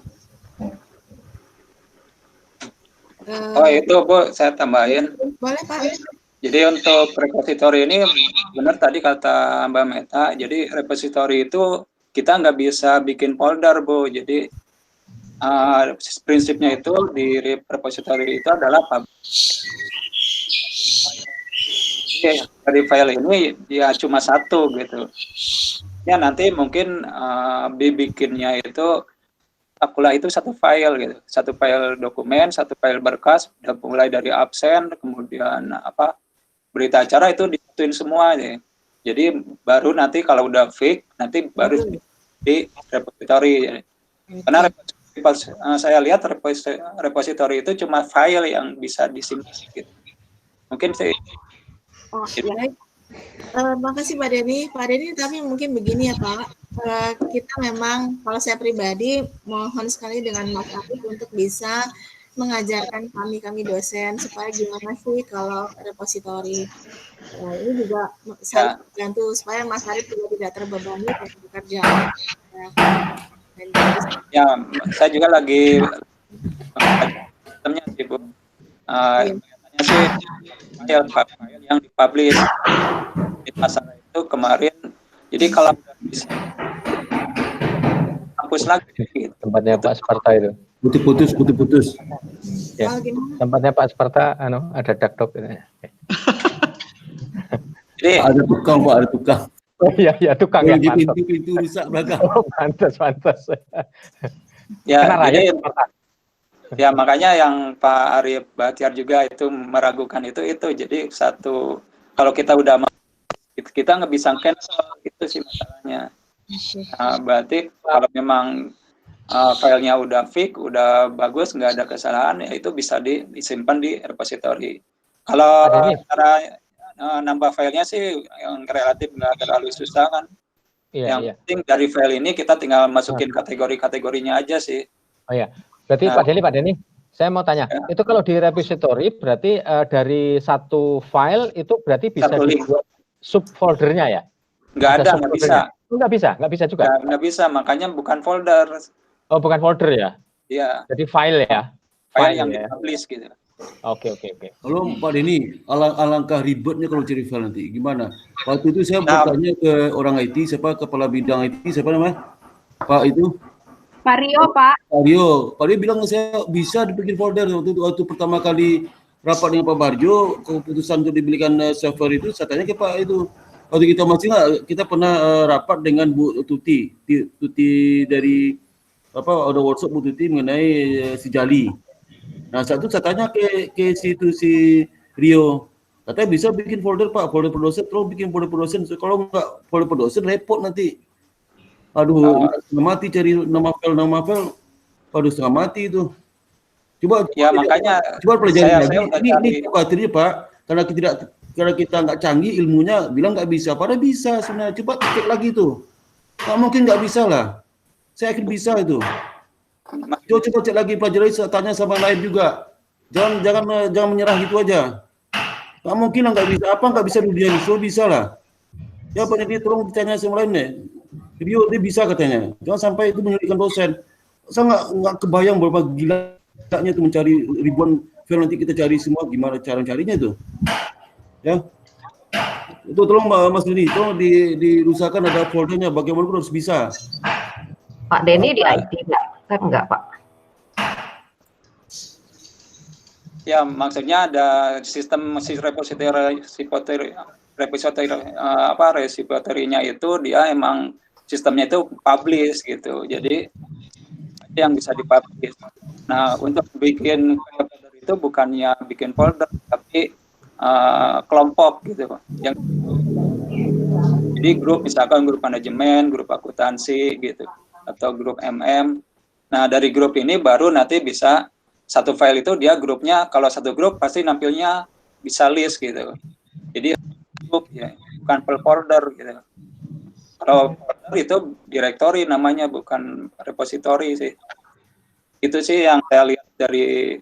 Oh itu Bu, saya tambahin. Boleh Pak. Jadi untuk repository ini benar tadi kata Mbak Meta, jadi repository itu kita nggak bisa bikin folder Bu, jadi prinsipnya itu di repository itu adalah dari file ini ya cuma satu gitu. Ya nanti mungkin dibikinnya itu pula itu satu file gitu, satu file dokumen, satu file berkas, udah mulai dari absen, kemudian berita acara itu disatuin semua ya. Jadi baru nanti kalau udah fix, nanti baru di repository. Ya. Karena saya lihat repository itu cuma file yang bisa disimpan gitu. Mungkin sih. Oh, baik. Makasih Pak Denny. Pak Denny, tapi mungkin begini ya Pak. Kita memang, kalau saya pribadi, mohon sekali dengan Mas Afif untuk bisa mengajarkan kami dosen supaya gimana sih kalau repositori. Ini juga saya bantu supaya Mas Arif juga tidak terbebani untuk bekerja. Ya, saya juga lagi sistemnya sih Bu. Biasanya sih file yang dipublish di masalah itu kemarin. Jadi kalau bisa hapus lagi. Gitu. Tempatnya Pak Sparta itu. Putus. Ya. Tempatnya Pak Sparta, ada dakdok ini. Jadi ada tukang Pak, ada tukang. Oh iya, tukang ya. Pintu rusak belakang. Oh, pantas. Ya, jadi ya makanya yang Pak Arif Bahtiar juga itu meragukan itu. Jadi satu, kalau kita udah kita nggak bisa cancel, itu sih masalahnya. Nah, berarti kalau memang filenya udah fix, udah bagus, nggak ada kesalahan, ya itu bisa disimpan di repository. Kalau cara nambah filenya sih yang relatif nggak terlalu susah kan. Yang penting dari file ini kita tinggal masukin kategori-kategorinya aja sih. Oh ya, berarti Pak Denny, saya mau tanya, itu kalau di repository berarti dari satu file itu berarti bisa dibuat subfoldernya ya? Nggak bisa. Nggak bisa juga? Nggak bisa, makanya bukan folder. Oh, bukan folder ya? Iya. Jadi file ya? File yang di-publish gitu. Oke. Kalau Pak Denny, alangkah ribetnya kalau cari file nanti. Gimana? Waktu itu saya bertanya ke orang IT, kepala bidang IT, siapa namanya? Pak itu? Pak Rio, Pak. Pak Rio bilang saya bisa dibikin folder. Waktu pertama kali rapat dengan Pak Barjo, keputusan untuk dibelikan server itu, saya tanya ke Pak itu. Waktu kita masih kita pernah rapat dengan Bu Tuti dari ada workshop Bu Tuti mengenai si Jali. Nah saat itu saya tanya ke si Rio, katanya bisa bikin folder Pak, folder per dosen, tolong bikin folder per dosen. Kalau nggak folder per dosen repot nanti. Aduh, setengah mati cari nama file, aduh setengah mati itu. Coba pelajari lagi. Ini khawatirnya Pak, karena kita nggak canggih ilmunya, bilang nggak bisa. Padahal bisa sebenarnya. Coba cek lagi tuh. Nggak mungkin nggak bisa lah. Saya yakin bisa itu. Coba cek lagi, pelajari, tanya sama lain juga. Jangan menyerah gitu aja. Nggak mungkin lah nggak bisa. Apa nggak bisa dunia ini? Bisa lah. Ya Pak Nedi, tolong ditanya sama lain deh. Dia bisa katanya. Jangan sampai itu menyulitkan dosen. Saya nggak kebayang berapa gilanya itu mencari ribuan file, nanti kita cari semua gimana cara carinya itu. Ya, itu tolong Mas Denny, tolong diusahakan ada foldernya, bagaimana pun harus bisa. Pak Denny di IT enggak Pak? Ya, maksudnya ada sistem repository-nya itu dia emang sistemnya itu publish gitu, jadi yang bisa dipublish. Nah, untuk bikin folder itu bukannya bikin folder, tapi kelompok gitu, jadi grup, misalkan grup manajemen, grup akuntansi gitu, atau grup MM. Nah dari grup ini baru nanti bisa satu file itu dia grupnya, kalau satu grup pasti nampilnya bisa list gitu. Jadi grup ya, bukan per folder gitu. Kalau folder itu directory namanya, bukan repository sih. Itu sih yang saya lihat dari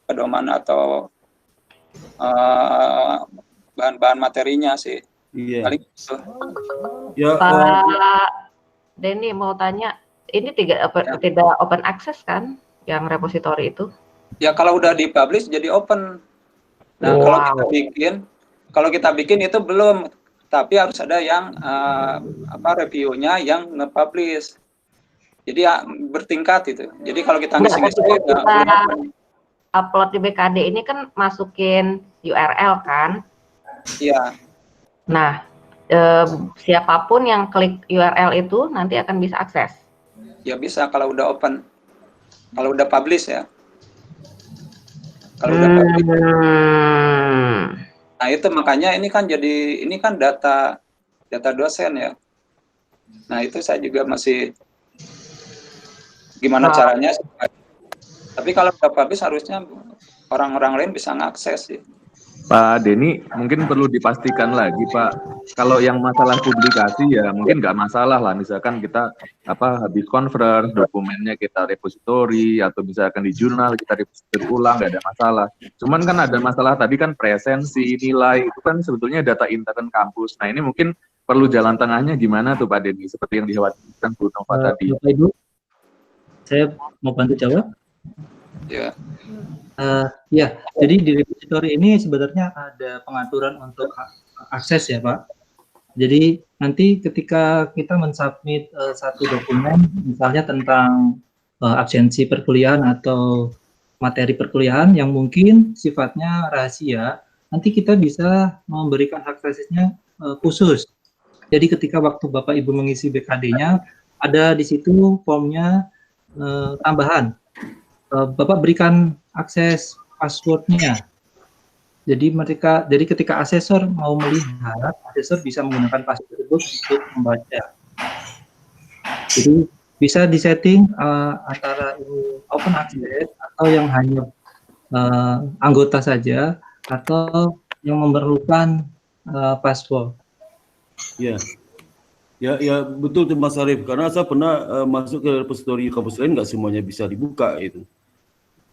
pedoman atau bahan-bahan materinya sih. Iya. Paling gitu. Ya, Pak Denny mau tanya, ini tidak open access kan yang repository itu? Ya kalau udah dipublish jadi open. Nah, kalau kita bikin itu belum, tapi harus ada yang reviewnya yang nge-publish. Jadi ya, bertingkat itu. Jadi kalau kita ngisi-ngisi upload di BKD ini kan masukin URL kan? Iya. Nah, siapapun yang klik URL itu nanti akan bisa akses. Ya bisa kalau udah open. Kalau udah publish ya. Kalau udah publish. Nah, itu makanya ini kan data dosen ya. Nah, itu saya juga masih gimana caranya. Tapi kalau udah publish harusnya orang-orang lain bisa ngakses sih. Pak Denny, mungkin perlu dipastikan lagi Pak, kalau yang masalah publikasi ya mungkin nggak masalah lah, misalkan kita habis conference, dokumennya kita repository, atau misalkan di jurnal kita repository ulang, nggak ada masalah. Cuman kan ada masalah tadi kan presensi, nilai, itu kan sebetulnya data intern kampus. Nah ini mungkin perlu jalan tengahnya gimana tuh Pak Denny, seperti yang dikhawatirkan Bu Nova tadi. Bapak Ibu, saya mau bantu jawab. Ya. Ya, jadi di repository ini sebenarnya ada pengaturan untuk akses ya Pak. Jadi nanti ketika kita mensubmit satu dokumen, misalnya tentang absensi perkuliahan atau materi perkuliahan yang mungkin sifatnya rahasia, nanti kita bisa memberikan aksesnya khusus. Jadi ketika waktu Bapak Ibu mengisi BKD-nya, ada di situ formnya tambahan. Bapak berikan akses passwordnya. Jadi ketika asesor mau melihat, asesor bisa menggunakan password tersebut untuk membaca. Jadi bisa disetting antara open access atau yang hanya anggota saja, atau yang memerlukan password. Ya. Ya betul tuh Mas Arief, karena saya pernah masuk ke repository kampus lain, nggak semuanya bisa dibuka itu.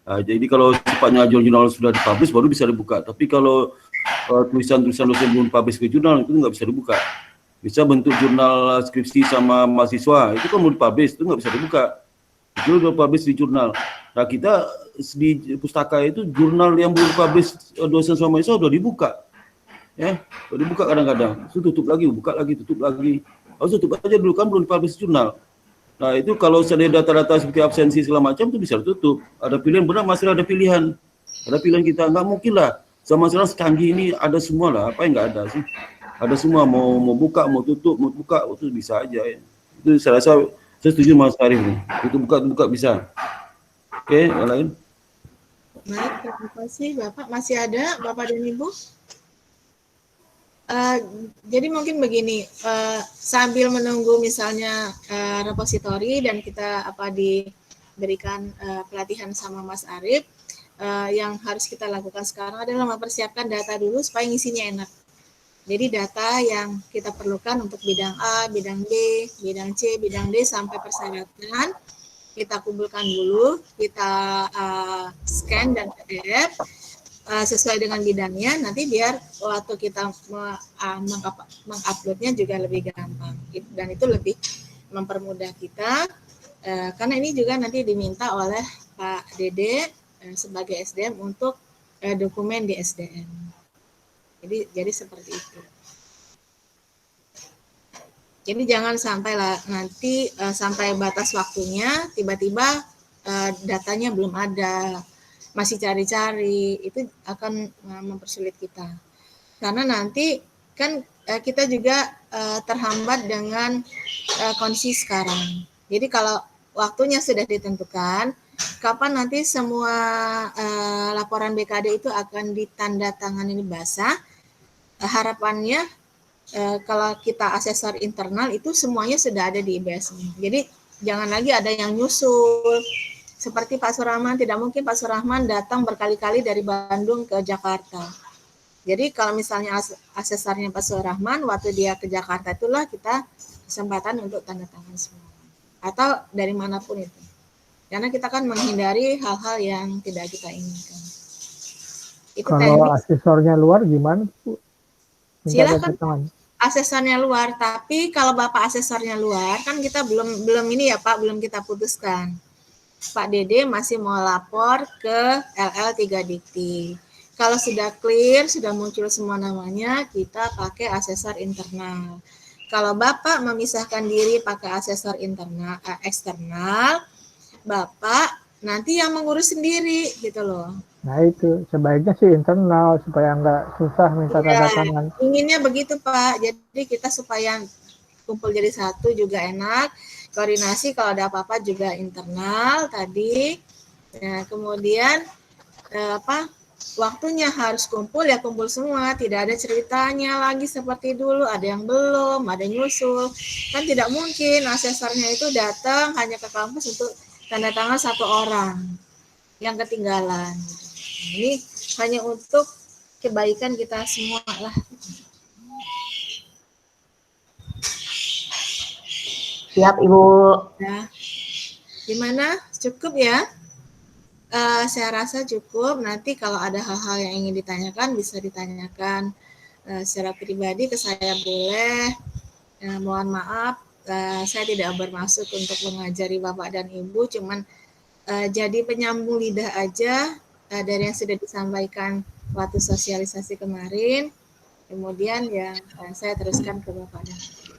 Jadi kalau sifatnya jurnal sudah dipublish baru bisa dibuka, tapi kalau tulisan-tulisan dosen belum publish ke jurnal itu nggak bisa dibuka. Bisa bentuk jurnal skripsi sama mahasiswa, itu kan belum dipublish, itu nggak bisa dibuka. Itu udah publish di jurnal. Nah kita di pustaka itu jurnal yang belum dipublish dosen sama mahasiswa udah dibuka. Ya, udah dibuka kadang-kadang, itu tutup lagi, buka lagi, tutup lagi. Harus tutup aja dulu kan belum dipublish jurnal. Nah itu kalau ada data-data seperti absensi segala macam itu bisa ditutup. Ada pilihan, benar Mas, ada pilihan. Ada pilihan kita, nggak mungkin lah. Sama sekarang sekanggih ini ada semua lah, apa yang nggak ada sih? Ada semua, mau buka, mau tutup, mau buka, itu bisa aja ya. Itu saya rasa, saya setuju Mas Arief nih. Itu buka bisa. Oke, yang lain? Baik, terima kasih Bapak. Masih ada Bapak dan Ibu? Jadi mungkin begini, sambil menunggu misalnya repository dan kita diberikan pelatihan sama Mas Arief, yang harus kita lakukan sekarang adalah mempersiapkan data dulu supaya ngisinya enak. Jadi data yang kita perlukan untuk bidang A, bidang B, bidang C, bidang D sampai persyaratan kita kumpulkan dulu, kita scan dan PDF. Sesuai dengan bidangnya, nanti biar waktu kita menguploadnya juga lebih gampang dan itu lebih mempermudah kita, karena ini juga nanti diminta oleh Pak Dede sebagai SDM untuk dokumen di SDM. Jadi seperti itu. Jadi jangan sampai lah nanti sampai batas waktunya tiba-tiba datanya belum ada, masih cari-cari, itu akan mempersulit kita. Karena nanti kan kita juga terhambat dengan kondisi sekarang. Jadi kalau waktunya sudah ditentukan, kapan nanti semua laporan BKD itu akan ditandatangani basah, harapannya kalau kita asesor internal itu semuanya sudah ada di IBS. Jadi jangan lagi ada yang nyusul. Seperti Pak Surahman, tidak mungkin Pak Surahman datang berkali-kali dari Bandung ke Jakarta. Jadi kalau misalnya asesornya Pak Surahman, waktu dia ke Jakarta itulah kita kesempatan untuk tanda tangan semua. Atau dari manapun itu. Karena kita kan menghindari hal-hal yang tidak kita inginkan. Itu kalau teknik. asesornya luar gimana, Bu? Minta tanda tangan. Silakan asesornya luar, tapi kalau Bapak asesornya luar, kan kita belum ini ya Pak, belum kita putuskan. Pak Dede masih mau lapor ke LL3 Dikti. Kalau sudah clear, sudah muncul semua namanya, kita pakai asesor internal. Kalau Bapak memisahkan diri pakai asesor internal, eksternal, Bapak nanti yang mengurus sendiri gitu loh. Nah itu sebaiknya sih internal supaya nggak susah minta tanda tangan. Inginnya begitu Pak, jadi kita supaya kumpul jadi satu juga enak. Koordinasi kalau ada apa-apa juga internal tadi. Nah, kemudian waktunya harus kumpul ya kumpul semua, tidak ada ceritanya lagi seperti dulu, ada yang belum, ada yang nyusul. Kan tidak mungkin asesornya itu datang hanya ke kampus untuk tanda tangan satu orang yang ketinggalan. Ini hanya untuk kebaikan kita semua lah. Siap Ibu. Nah, gimana? Cukup ya? Saya rasa cukup. Nanti kalau ada hal-hal yang ingin ditanyakan bisa ditanyakan secara pribadi ke saya boleh. Mohon maaf, saya tidak bermaksud untuk mengajari Bapak dan Ibu, cuman jadi penyambung lidah aja dari yang sudah disampaikan waktu sosialisasi kemarin. Kemudian yang saya teruskan ke Bapak dan Ibu.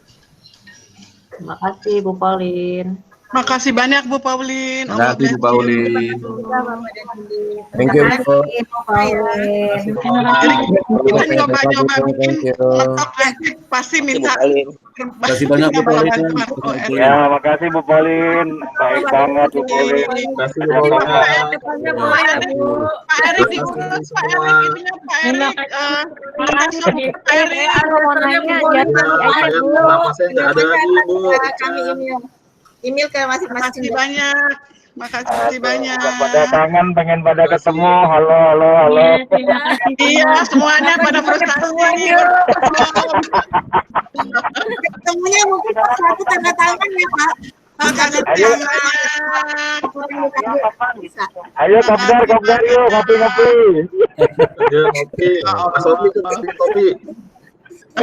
Terima kasih Bu Pauline. Makasih banyak Bu Pauline. Terima kasih Bu Pauline. Thank you. Kita nyoba-nyoba bikin laptop lagi pasti minta. Terima kasih banyak Bu Pauline. Ya, makasih Bu Pauline. Baik banget Bu Pauline. Terima kasih Bu Pauline. Pak Erik diurus, Pak Erik ininya Pak Erik. Pak Erik. Mau nanya aja Bu. Lama saya nggak ada lagi Bu. Kami email ke masing-masing. Makasih banyak. Makasih banyak. Pada tangan pengen pada ketemu. Halo. Iya, semuanya pada frustasi. Ketemunya mungkin satu tanda tangan ya Pak. Ayo kopdar yuk, ngopi. Ayo ngopi. Mas Opi, kopi.